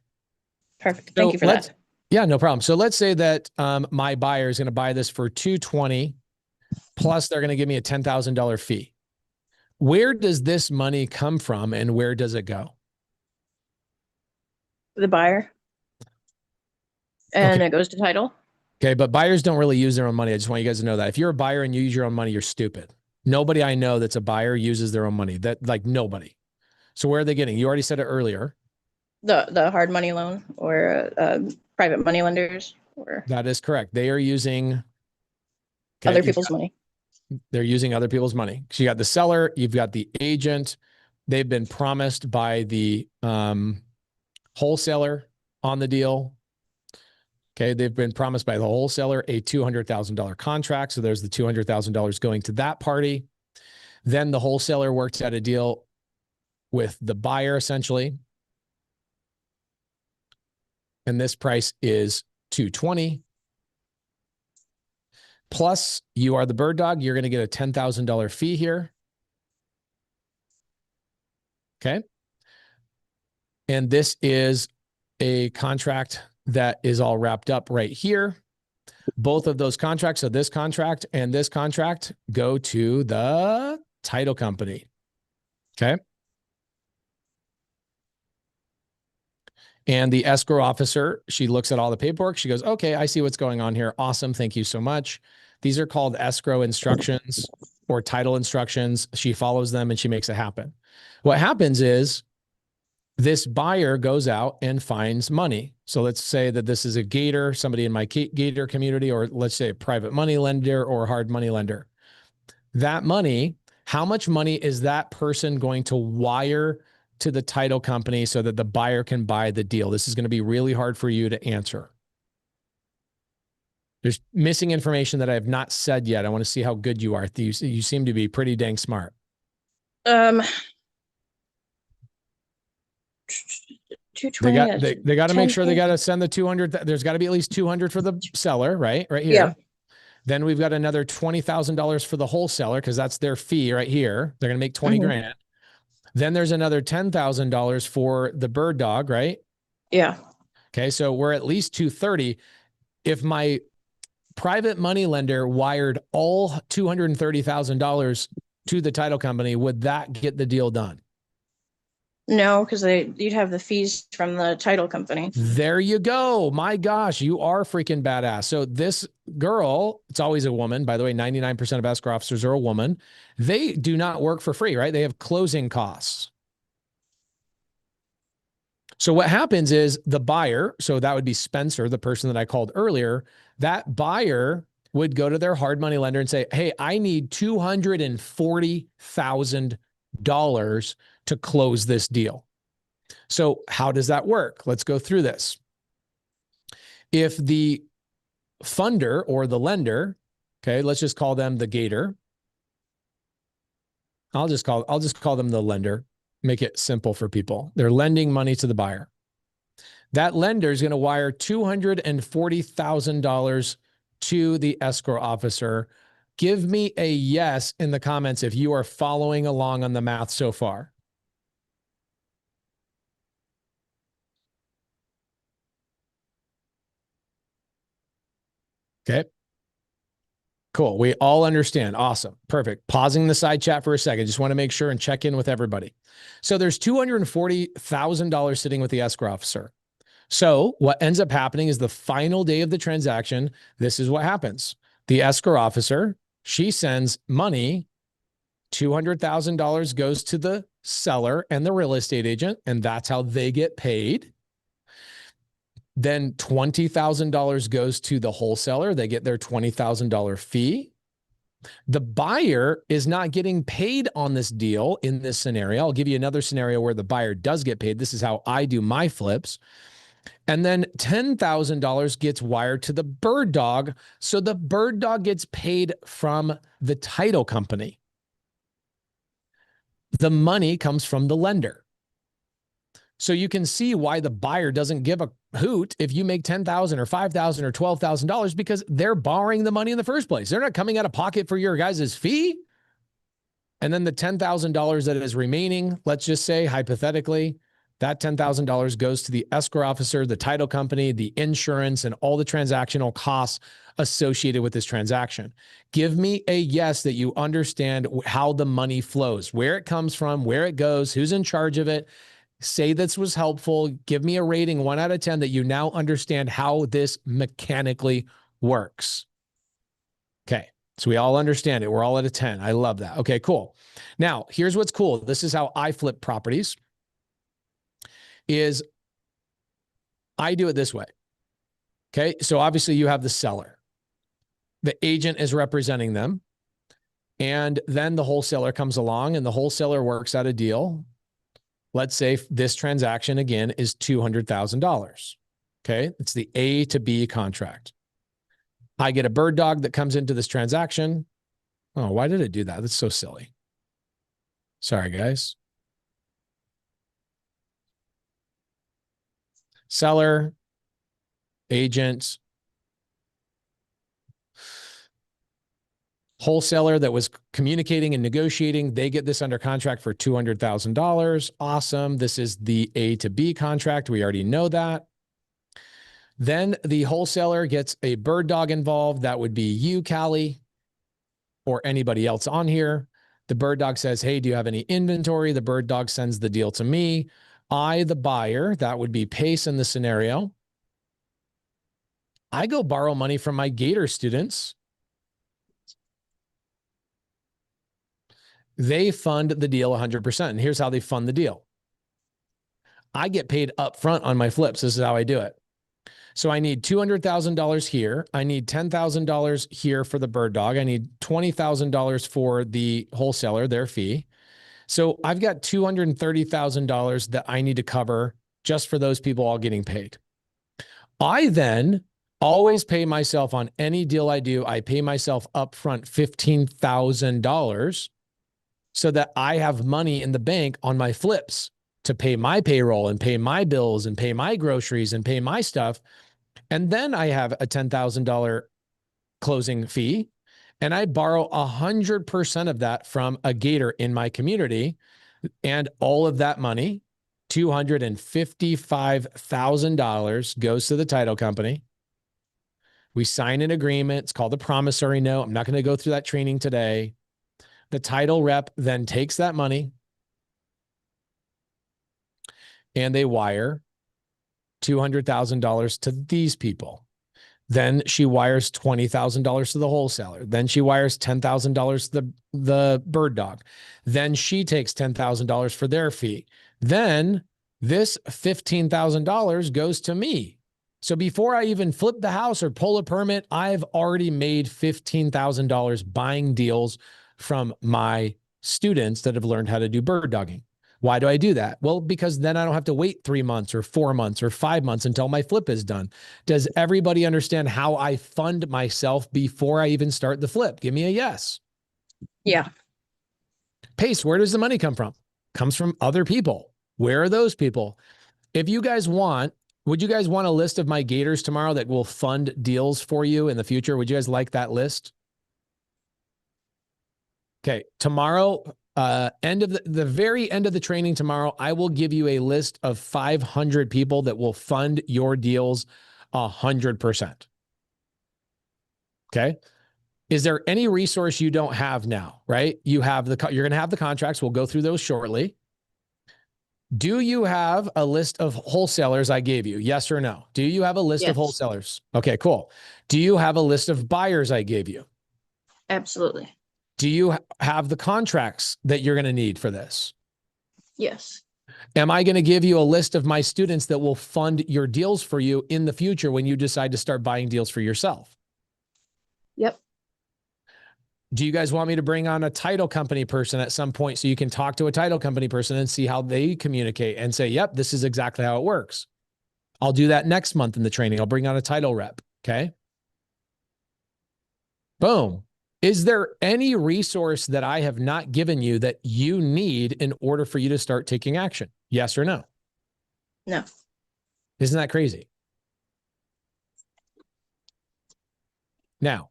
Perfect. Thank you for that. Yeah, no problem. So let's say that my buyer is going to buy this for $220, plus they're going to give me a $10,000 fee. Where does this money come from and where does it go? The buyer. And Okay. it goes to title. Okay, but buyers don't really use their own money. I just want you guys to know that. If you're a buyer and you use your own money, you're stupid. Nobody I know that's a buyer uses their own money. Nobody. So where are they getting? You already said it earlier. The hard money loan or private money lenders or That is correct. They are using other people's money. They're using other people's money. So you got the seller, you've got the agent. They've been promised by the wholesaler on the deal. Okay, they've been promised by the wholesaler a $200,000 contract. So there's the $200,000 going to that party. Then the wholesaler works out a deal with the buyer essentially. And this price is $220. Plus, you are the bird dog. You're going to get a $10,000 fee here. Okay. And this is a contract that is all wrapped up right here. Both of those contracts, so this contract and this contract, go to the title company. Okay. And the escrow officer, she looks at all the paperwork. She goes, okay, I see what's going on here. Awesome. Thank you so much. These are called escrow instructions or title instructions. She follows them and she makes it happen. What happens is this buyer goes out and finds money. So let's say that this is a Gator, somebody in my Gator community, or let's say a private money lender or hard money lender. That money, how much money is that person going to wire to the title company so that the buyer can buy the deal? This is going to be really hard for you to answer. There's missing information that I have not said yet. I want to see how good you are. You seem to be pretty dang smart. 220. They got to make sure they got to send the 200. There's got to be at least 200 for the seller, right? Right here. Yeah. Then we've got another $20,000 for the wholesaler because that's their fee right here. They're going to make 20 grand. Then there's another $10,000 for the bird dog, right? Yeah. Okay. So we're at least 230. If my private money lender wired all $230,000 to the title company, would that get the deal done? No, because you'd have the fees from the title company. There you go. My gosh, you are freaking badass. So this girl, it's always a woman. By the way, 99% of escrow officers are a woman. They do not work for free, right? They have closing costs. So what happens is the buyer, so that would be Spencer, the person that I called earlier, that buyer would go to their hard money lender and say, hey, I need $240,000 to close this deal. So how does that work? Let's go through this. If the funder or the lender, okay, let's just call them the Gator. I'll just call them the lender. Make it simple for people. They're lending money to the buyer. That lender is going to wire $240,000 to the escrow officer. Give me a yes in the comments if you are following along on the math so far. Okay. Cool. We all understand. Awesome. Perfect. Pausing the side chat for a second. Just want to make sure and check in with everybody. So there's $240,000 sitting with the escrow officer. So what ends up happening is the final day of the transaction, this is what happens. The escrow officer, she sends money, $200,000 goes to the seller and the real estate agent, and that's how they get paid. Then $20,000 goes to the wholesaler. They get their $20,000 fee. The buyer is not getting paid on this deal in this scenario. I'll give you another scenario where the buyer does get paid. This is how I do my flips. And then $10,000 gets wired to the bird dog. So the bird dog gets paid from the title company. The money comes from the lender. So you can see why the buyer doesn't give a hoot if you make $10,000 or $5,000 or $12,000 because they're borrowing the money in the first place. They're not coming out of pocket for your guys' fee. And then the $10,000 that is remaining, let's just say hypothetically, that $10,000 goes to the escrow officer, the title company, the insurance, and all the transactional costs associated with this transaction. Give me a yes that you understand how the money flows, where it comes from, where it goes, who's in charge of it. Say this was helpful. Give me a rating 1 out of 10 that you now understand how this mechanically works. Okay, so we all understand it. We're all at a 10. I love that. Okay, cool. Now, here's what's cool. This is how I flip properties. Is I do it this way. Okay, so obviously you have the seller. The agent is representing them. And then the wholesaler comes along and the wholesaler works out a deal. Let's say this transaction, again, is $200,000. Okay, it's the A to B contract. I get a bird dog that comes into this transaction. Oh, why did it do that? That's so silly. Sorry, guys. Seller, agent, wholesaler that was communicating and negotiating, they get this under contract for $200,000. Awesome. This is the A to B contract. We already know that. Then the wholesaler gets a bird dog involved. That would be you, Callie, or anybody else on here. The bird dog says, hey, do you have any inventory? The bird dog sends the deal to me. I, the buyer, that would be Pace in the scenario. I go borrow money from my Gator students. They fund the deal 100%. And here's how they fund the deal. I get paid up front on my flips. This is how I do it. So I need $200,000 here. I need $10,000 here for the bird dog. I need $20,000 for the wholesaler, their fee. So I've got $230,000 that I need to cover just for those people all getting paid. I then always pay myself on any deal I do. I pay myself upfront $15,000 so that I have money in the bank on my flips to pay my payroll and pay my bills and pay my groceries and pay my stuff. And then I have a $10,000 closing fee. And I borrow 100% of that from a Gator in my community. And all of that money, $255,000, goes to the title company. We sign an agreement. It's called a promissory note. I'm not going to go through that training today. The title rep then takes that money and they wire $200,000 to these people. Then she wires $20,000 to the wholesaler. Then she wires $10,000 to the bird dog. Then she takes $10,000 for their fee. Then this $15,000 goes to me. So before I even flip the house or pull a permit, I've already made $15,000 buying deals from my students that have learned how to do bird dogging. Why do I do that? Well, because then I don't have to wait 3 months or 4 months or 5 months until my flip is done. Does everybody understand how I fund myself before I even start the flip? Give me a yes. Yeah. Pace, where does the money come from? Comes from other people. Where are those people? If you guys want, would you guys want a list of my Gators tomorrow that will fund deals for you in the future? Would you guys like that list? Okay, tomorrow, end of the very end of the training tomorrow, I will give you a list of 500 people that will fund your deals 100%. Okay. Is there any resource you don't have now, right? You have you're going to have the contracts. We'll go through those shortly. Do you have a list of wholesalers I gave you? Yes or no? Do you have a list of wholesalers? Okay, cool. Do you have a list of buyers I gave you? Absolutely. Do you have the contracts that you're going to need for this? Yes. Am I going to give you a list of my students that will fund your deals for you in the future when you decide to start buying deals for yourself? Yep. Do you guys want me to bring on a title company person at some point so you can talk to a title company person and see how they communicate and say, yep, this is exactly how it works? I'll do that next month in the training. I'll bring on a title rep. Okay. Boom. Is there any resource that I have not given you that you need in order for you to start taking action? Yes or no? No. Isn't that crazy? Now,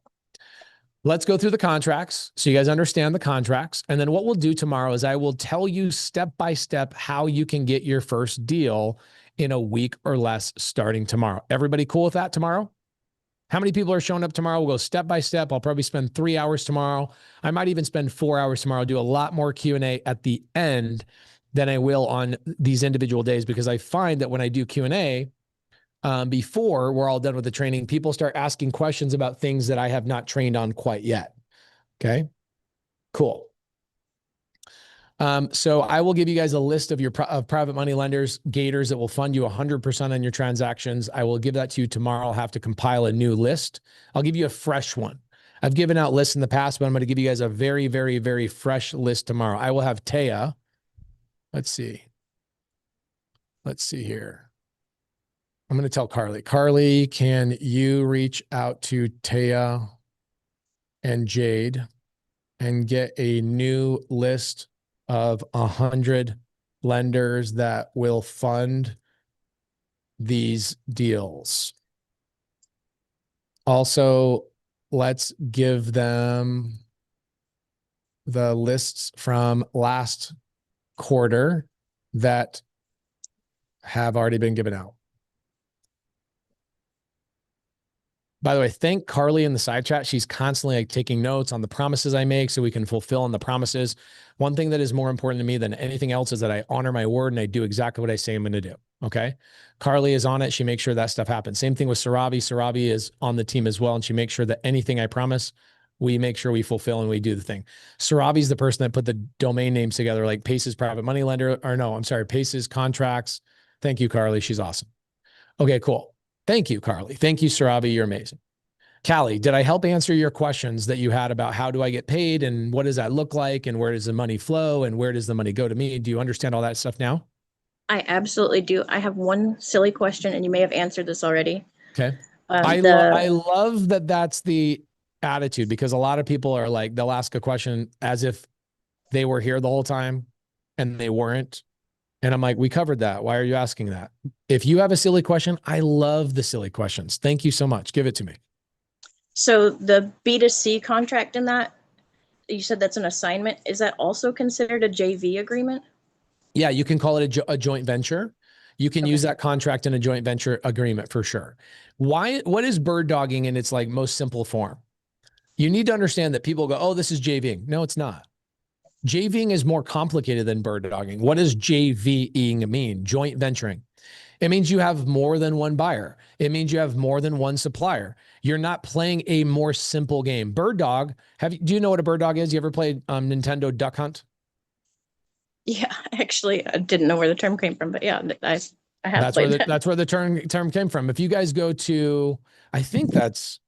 let's go through the contracts so you guys understand the contracts. And then what we'll do tomorrow is I will tell you step by step how you can get your first deal in a week or less starting tomorrow. Everybody cool with that tomorrow? How many people are showing up tomorrow? We'll go step by step. I'll probably spend 3 hours tomorrow. I might even spend 4 hours tomorrow. I'll do a lot more Q&A at the end than I will on these individual days, because I find that when I do Q&A, before we're all done with the training, people start asking questions about things that I have not trained on quite yet. Okay, cool. So I will give you guys a list of your private money lenders, Gators, that will fund you 100% on your transactions. I will give that to you tomorrow. I'll have to compile a new list. I'll give you a fresh one. I've given out lists in the past, but I'm going to give you guys a very, very, very fresh list tomorrow. I will have Taya. Let's see. Let's see here. I'm going to tell Carly. Carly, can you reach out to Taya and Jade and get a new list of 100 lenders that will fund these deals? Also, let's give them the lists from last quarter that have already been given out. By the way, thank Carly in the side chat. She's constantly like taking notes on the promises I make so we can fulfill on the promises. One thing that is more important to me than anything else is that I honor my word and I do exactly what I say I'm going to do. Okay. Carly is on it. She makes sure that stuff happens. Same thing with Sarabi. Sarabi is on the team as well. And she makes sure that anything I promise, we make sure we fulfill and we do the thing. Sarabi's the person that put the domain names together, like Pace's private money lender, or no, I'm sorry, Pace's contracts. Thank you, Carly. She's awesome. Okay, cool. Thank you, Carly. Thank you, Sarabi. You're amazing. Callie, did I help answer your questions that you had about how do I get paid and what does that look like and where does the money flow and where does the money go to me? Do you understand all that stuff now? I absolutely do. I have one silly question, and you may have answered this already. Okay. I love that that's the attitude, because a lot of people are like, they'll ask a question as if they were here the whole time and they weren't. And I'm like, we covered that. Why are you asking that? If you have a silly question, I love the silly questions. Thank you so much. Give it to me. So the B2C contract in that, you said that's an assignment. Is that also considered a JV agreement? Yeah, you can call it a joint venture. You can use that contract in a joint venture agreement for sure. What is bird dogging in its like most simple form? You need to understand that people go, oh, this is JVing. No, it's not. JVing is more complicated than bird dogging. What does JVing mean? Joint venturing. It means you have more than one buyer. It means you have more than one supplier. You're not playing a more simple game. Bird dog, do you know what a bird dog is? You ever played Nintendo Duck Hunt? Yeah, actually, I didn't know where the term came from, but yeah, I have played that. That's where the term came from. If you guys go to, I think that's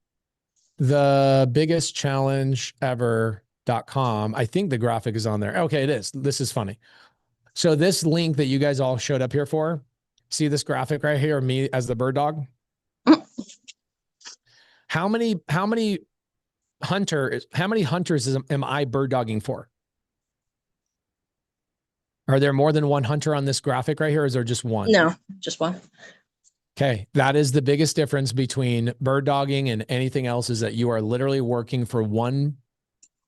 the biggest challenge ever.com. I think the graphic is on there. Okay, it is. This is funny. So this link that you guys all showed up here for, see this graphic right here, me as the bird dog? How many hunters am I bird dogging for? Are there more than one hunter on this graphic right here, or is there just one? No, just one. Okay, that is the biggest difference between bird dogging and anything else, is that you are literally working for one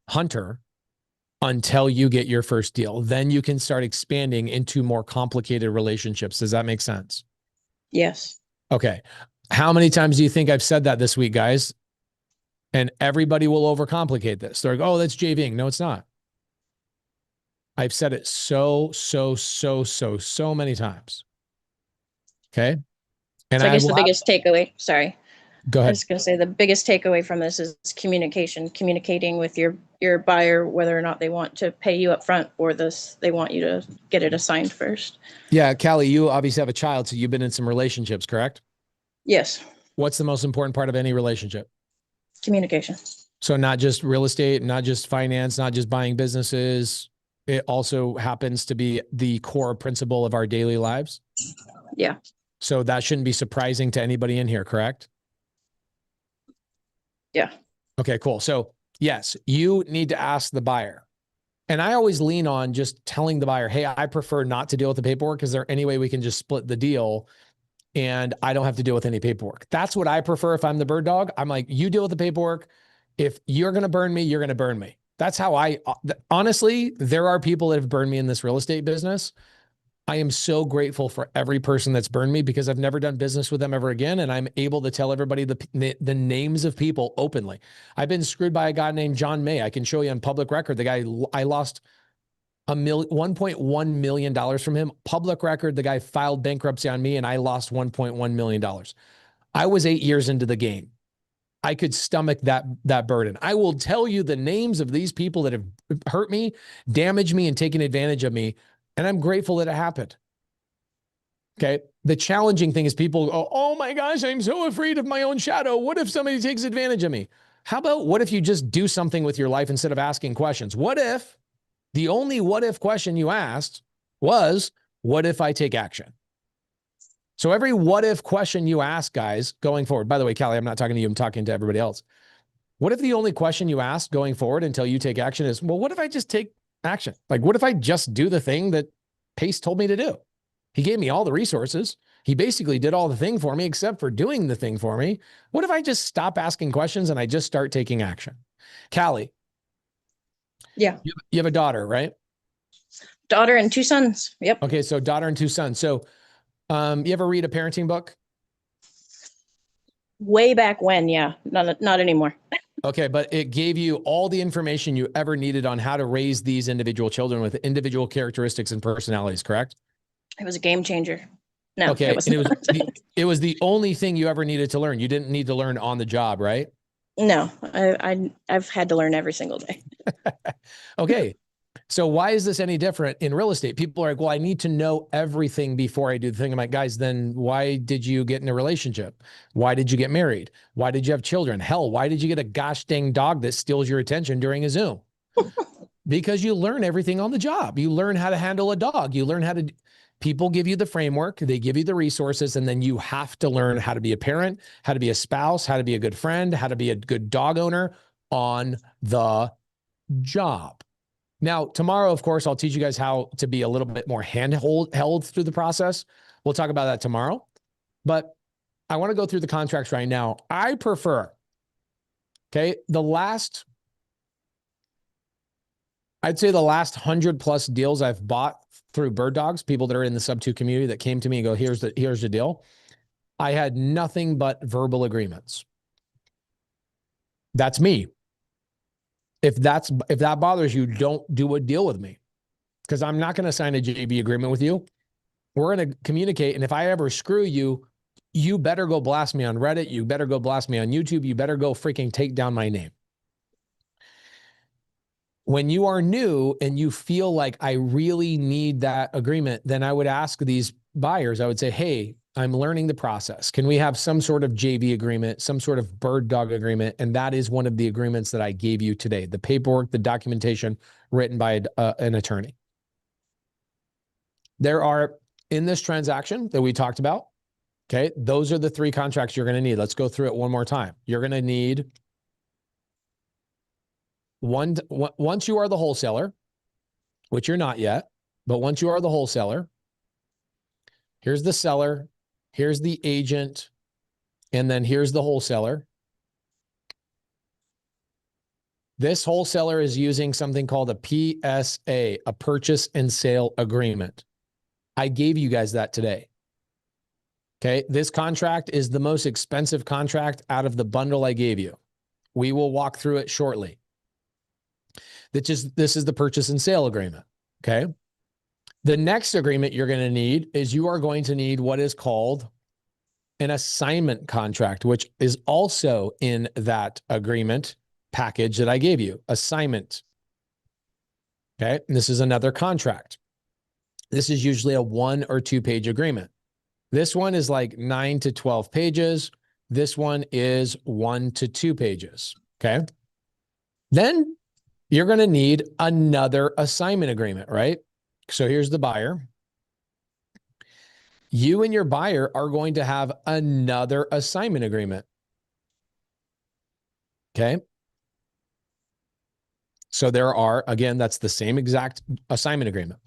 hunter until you get your first deal. Then you can start expanding into more complicated relationships. Does that make sense? Yes. Okay. How many times do you think I've said that this week, guys? And everybody will overcomplicate this. They're like, oh, that's JVing. No, it's not. I've said it so many times. Okay. And So I guess the biggest takeaway, sorry. Go I ahead. was going to say the biggest takeaway from this is communication, communicating with your buyer, whether or not they want to pay you up front or they want you to get it assigned first. Yeah. Callie, you obviously have a child, so you've been in some relationships, correct? Yes. What's the most important part of any relationship? Communication. So not just real estate, not just finance, not just buying businesses. It also happens to be the core principle of our daily lives. Yeah. So that shouldn't be surprising to anybody in here, correct? Yeah. Okay, cool. So yes, you need to ask the buyer. And I always lean on just telling the buyer, hey, I prefer not to deal with the paperwork. Is there any way we can just split the deal and I don't have to deal with any paperwork? That's what I prefer if I'm the bird dog. I'm like, you deal with the paperwork. If you're going to burn me, you're going to burn me. That's how honestly, there are people that have burned me in this real estate business. I am so grateful for every person that's burned me because I've never done business with them ever again. And I'm able to tell everybody the names of people openly. I've been screwed by a guy named John May. I can show you on public record. The guy, I lost $1.1 million from him. Public record, the guy filed bankruptcy on me and I lost $1.1 million. I was 8 years into the game. I could stomach that burden. I will tell you the names of these people that have hurt me, damaged me, and taken advantage of me. And I'm grateful that it happened. Okay. The challenging thing is people go, oh my gosh, I'm so afraid of my own shadow. What if somebody takes advantage of me? How about what if you just do something with your life instead of asking questions? What if the only what if question you asked was, what if I take action? So every what if question you ask, guys, going forward, by the way, Callie, I'm not talking to you, I'm talking to everybody else. What if the only question you ask going forward until you take action is, well, what if I just take action? Like, what if I just do the thing that Pace told me to do? He gave me all the resources. He basically did all the thing for me except for doing the thing for me. What if I just stop asking questions and I just start taking action? Callie. Yeah. You have a daughter, right? Daughter and 2 sons. Yep. Okay. So daughter and 2 sons. So you ever read a parenting book? Way back when, yeah. Not anymore. Okay, but it gave you all the information you ever needed on how to raise these individual children with individual characteristics and personalities, correct? It was a game changer. No, okay, it wasn't. It was the only thing you ever needed to learn. You didn't need to learn on the job, right? No, I've had to learn every single day. Okay. So why is this any different in real estate? People are like, well, I need to know everything before I do the thing. I'm like, guys, then why did you get in a relationship? Why did you get married? Why did you have children? Hell, why did you get a gosh dang dog that steals your attention during a Zoom? Because you learn everything on the job. You learn how to handle a dog. You learn how to, people give you the framework, they give you the resources, and then you have to learn how to be a parent, how to be a spouse, how to be a good friend, how to be a good dog owner on the job. Now, tomorrow, of course, I'll teach you guys how to be a little bit more held through the process. I'll talk about that tomorrow. But I want to go through the contracts right now. I prefer, okay, I'd say the last 100+ deals I've bought through bird dogs, people that are in the SubTo community that came to me and go, here's the deal. I had nothing but verbal agreements. That's me. If that bothers you, don't do a deal with me, because I'm not going to sign a JV agreement with you. We're going to communicate. And if I ever screw you, you better go blast me on Reddit. You better go blast me on YouTube. You better go freaking take down my name. When you are new and you feel like I really need that agreement, then I would ask these buyers, I would say, hey, I'm learning the process. Can we have some sort of JV agreement, some sort of bird dog agreement? And that is one of the agreements that I gave you today. The paperwork, the documentation written by an attorney. There are, in this transaction that we talked about, okay, those are the 3 contracts you're going to need. Let's go through it one more time. You're going to need once you are the wholesaler, which you're not yet, but once you are the wholesaler, here's the seller, here's the agent, and then here's the wholesaler. This wholesaler is using something called a PSA, a purchase and sale agreement. I gave you guys that today. Okay, this contract is the most expensive contract out of the bundle I gave you. We will walk through it shortly. This is the purchase and sale agreement, okay? The next agreement you're going to need is you are going to need what is called an assignment contract, which is also in that agreement package that I gave you, assignment. Okay, and this is another contract. This is usually a 1 or 2 page agreement. This one is like 9 to 12 pages. This one is 1 to 2 pages, okay? Then you're going to need another assignment agreement, right? So here's the buyer. You and your buyer are going to have another assignment agreement. Okay. So there are, again, that's the same exact assignment agreement.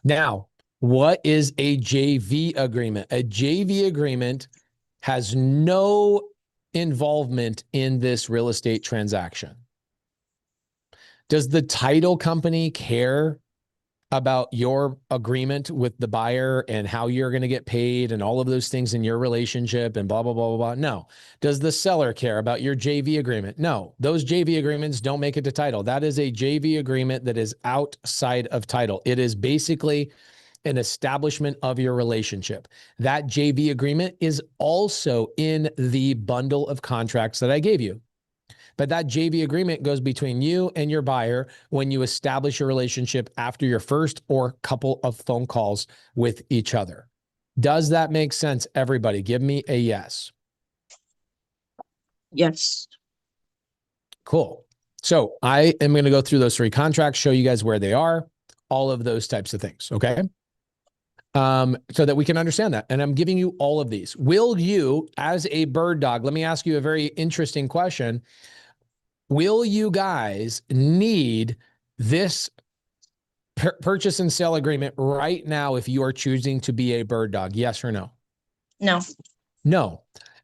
Now, what is a JV agreement? A JV agreement has no involvement in this real estate transaction. Does the title company care about your agreement with the buyer and how you're going to get paid and all of those things in your relationship and blah, blah, blah, blah, blah? No. Does the seller care about your JV agreement? No. Those JV agreements don't make it to title. That is a JV agreement that is outside of title. It is basically an establishment of your relationship. That JV agreement is also in the bundle of contracts that I gave you. But that JV agreement goes between you and your buyer when you establish your relationship after your first or couple of phone calls with each other. Does that make sense, everybody? Give me a yes. Yes. Cool. So I am going to go through those 3 contracts, show you guys where they are, all of those types of things, okay? So that we can understand that. And I'm giving you all of these. Will you, as a bird dog, let me ask you a very interesting question. Will you guys need this purchase and sale agreement right now if you are choosing to be a bird dog? Yes or no? No. No.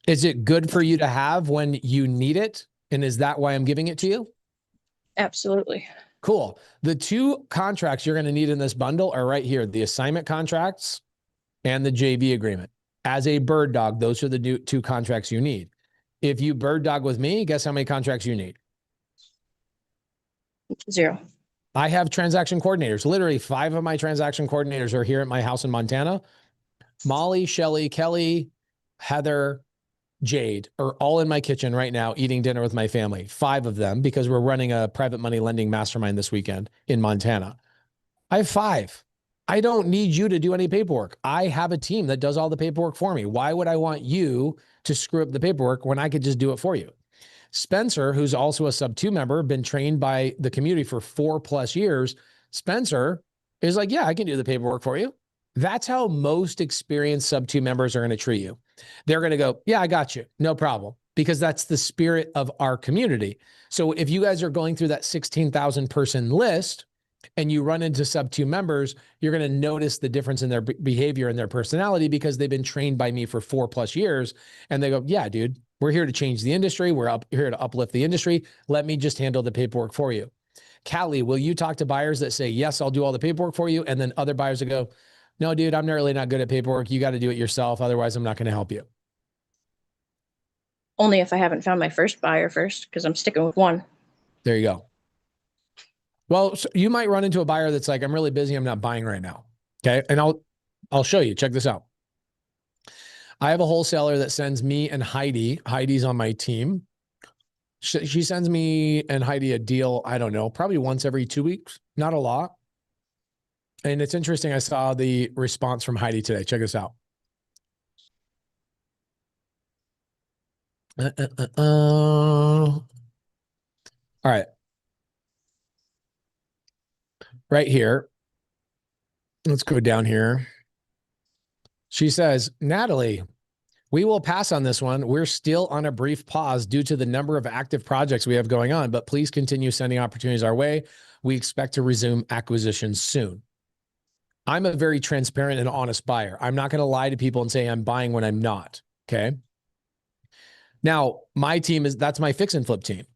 Is it good for you to have when you need it? And is that why I'm giving it to you? Absolutely. Cool. The 2 contracts you're going to need in this bundle are right here, the assignment contracts and the JV agreement. As a bird dog, those are the 2 contracts you need. If you bird dog with me, guess how many contracts you need? 0. I have transaction coordinators. Literally 5 of my transaction coordinators are here at my house in Montana. Molly, Shelly, Kelly, Heather, Jade are all in my kitchen right now eating dinner with my family. 5 of them, because we're running a private money lending mastermind this weekend in Montana. I have 5. I don't need you to do any paperwork. I have a team that does all the paperwork for me. Why would I want you to screw up the paperwork when I could just do it for you? Spencer, who's also a SubTo member, been trained by the community for 4+ years. Spencer is like, yeah, I can do the paperwork for you. That's how most experienced SubTo members are going to treat you. They're going to go, yeah, I got you. No problem. Because that's the spirit of our community. So if you guys are going through that 16,000 person list and you run into SubTo members, you're going to notice the difference in their behavior and their personality because they've been trained by me for 4+ years. And they go, yeah, dude, we're here to change the industry. We're here to uplift the industry. Let me just handle the paperwork for you. Callie, will you talk to buyers that say, yes, I'll do all the paperwork for you? And then other buyers that go, no, dude, I'm really not good at paperwork. You got to do it yourself. Otherwise, I'm not going to help you. Only if I haven't found my first buyer first, because I'm sticking with 1. There you go. Well, so you might run into a buyer that's like, I'm really busy. I'm not buying right now. Okay. And I'll show you. Check this out. I have a wholesaler that sends me and Heidi. Heidi's on my team. She sends me and Heidi a deal, I don't know, probably once every 2 weeks. Not a lot. And it's interesting. I saw the response from Heidi today. Check this out. All right. Right here. Let's go down here. She says, Natalie, we will pass on this one. We're still on a brief pause due to the number of active projects we have going on, but please continue sending opportunities our way. We expect to resume acquisitions soon. I'm a very transparent and honest buyer. I'm not going to lie to people and say I'm buying when I'm not. Okay. Now, my team that's my fix and flip team.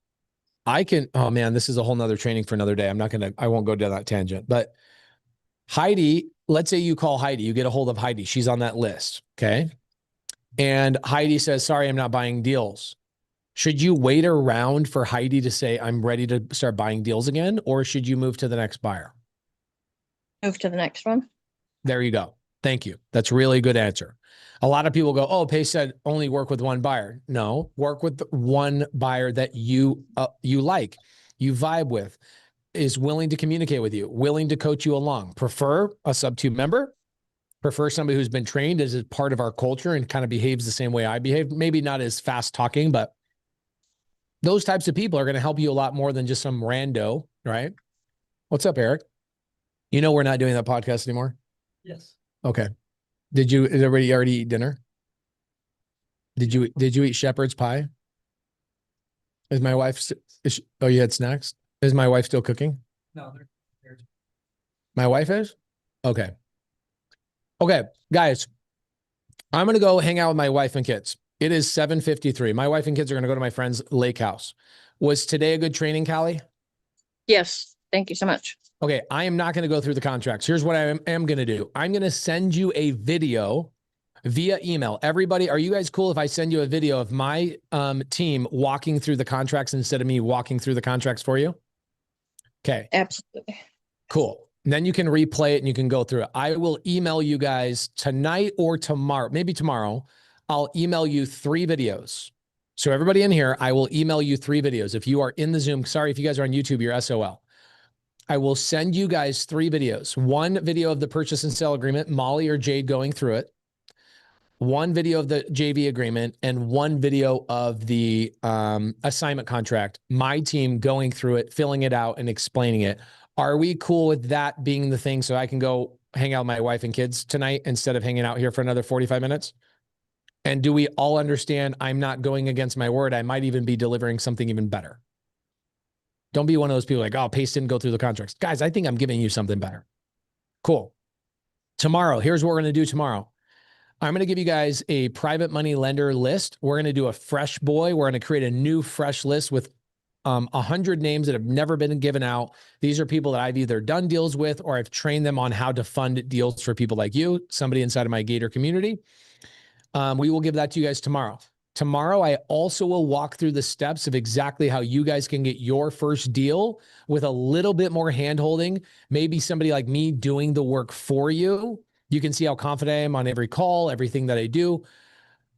Oh man, this is a whole nother training for another day. I won't go down that tangent, but Heidi, let's say you call Heidi, you get a hold of Heidi. She's on that list. Okay. And Heidi says, sorry, I'm not buying deals. Should you wait around for Heidi to say, I'm ready to start buying deals again? Or should you move to the next buyer? Move to the next one. There you go. Thank you. That's a really good answer. A lot of people go, oh, Pace said only work with one buyer. No, work with one buyer that you like, you vibe with, is willing to communicate with you, willing to coach you along. Prefer a SubTo member, prefer somebody who's been trained as a part of our culture and kind of behaves the same way I behave. Maybe not as fast talking, but those types of people are going to help you a lot more than just some rando, right? What's up, Eric? You know we're not doing that podcast anymore? Yes. Okay. Did everybody already eat dinner? Did you eat shepherd's pie? Is my wife, oh, you had snacks? Is my wife still cooking? No, they're My wife is? Okay. Okay, guys, I'm going to go hang out with my wife and kids. It is 7:53. My wife and kids are going to go to my friend's lake house. Was today a good training, Callie? Yes. Thank you so much. Okay, I am not going to go through the contracts. Here's what I am going to do. I'm going to send you a video via email. Everybody, are you guys cool if I send you a video of my team walking through the contracts instead of me walking through the contracts for you? Okay. Absolutely. Cool. And then you can replay it and you can go through it. I will email you guys tonight or tomorrow, maybe tomorrow. I'll email you 3 videos. So everybody in here, I will email you 3 videos. If you are in the Zoom, sorry, if you guys are on YouTube, you're SOL. I will send you guys 3 videos. 1 video of the purchase and sale agreement, Molly or Jade going through it. 1 video of the JV agreement and 1 video of the assignment contract. My team going through it, filling it out and explaining it. Are we cool with that being the thing so I can go hang out with my wife and kids tonight instead of hanging out here for another 45 minutes? And do we all understand I'm not going against my word? I might even be delivering something even better. Don't be one of those people like, oh, Pace didn't go through the contracts. Guys, I think I'm giving you something better. Cool. Tomorrow, here's what we're going to do tomorrow. I'm going to give you guys a private money lender list. We're going to do a fresh boy. We're going to create a new fresh list with 100 names that have never been given out. These are people that I've either done deals with or I've trained them on how to fund deals for people like you, somebody inside of my Gator community. We will give that to you guys tomorrow. Tomorrow, I also will walk through the steps of exactly how you guys can get your first deal with a little bit more hand-holding, maybe somebody like me doing the work for you. You can see how confident I am on every call, everything that I do.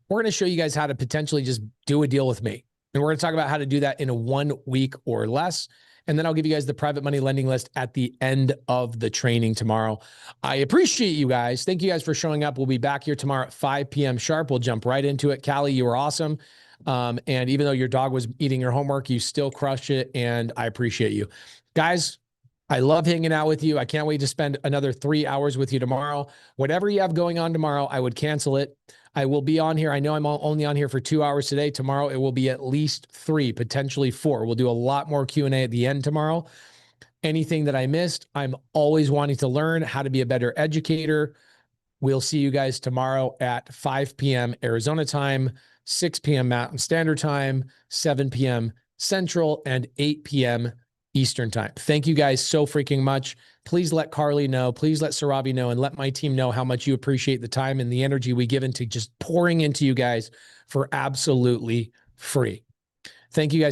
We're going to show you guys how to potentially just do a deal with me. And we're going to talk about how to do that in 1 week or less. And then I'll give you guys the private money lending list at the end of the training tomorrow. I appreciate you guys. Thank you guys for showing up. We'll be back here tomorrow at 5 p.m. sharp. We'll jump right into it. Callie, you were awesome. And even though your dog was eating your homework, you still crushed it. And I appreciate you. Guys, I love hanging out with you. I can't wait to spend another 3 hours with you tomorrow. Whatever you have going on tomorrow, I would cancel it. I will be on here. I know I'm only on here for 2 hours today. Tomorrow, it will be at least 3, potentially 4. We'll do a lot more Q&A at the end tomorrow. Anything that I missed, I'm always wanting to learn how to be a better educator. We'll see you guys tomorrow at 5 p.m. Arizona time, 6 p.m. Mountain Standard Time, 7 p.m. Central, and 8 p.m. Eastern time. Thank you guys so freaking much. Please let Carly know. Please let Sarabi know and let my team know how much you appreciate the time and the energy we give into just pouring into you guys for absolutely free. Thank you guys.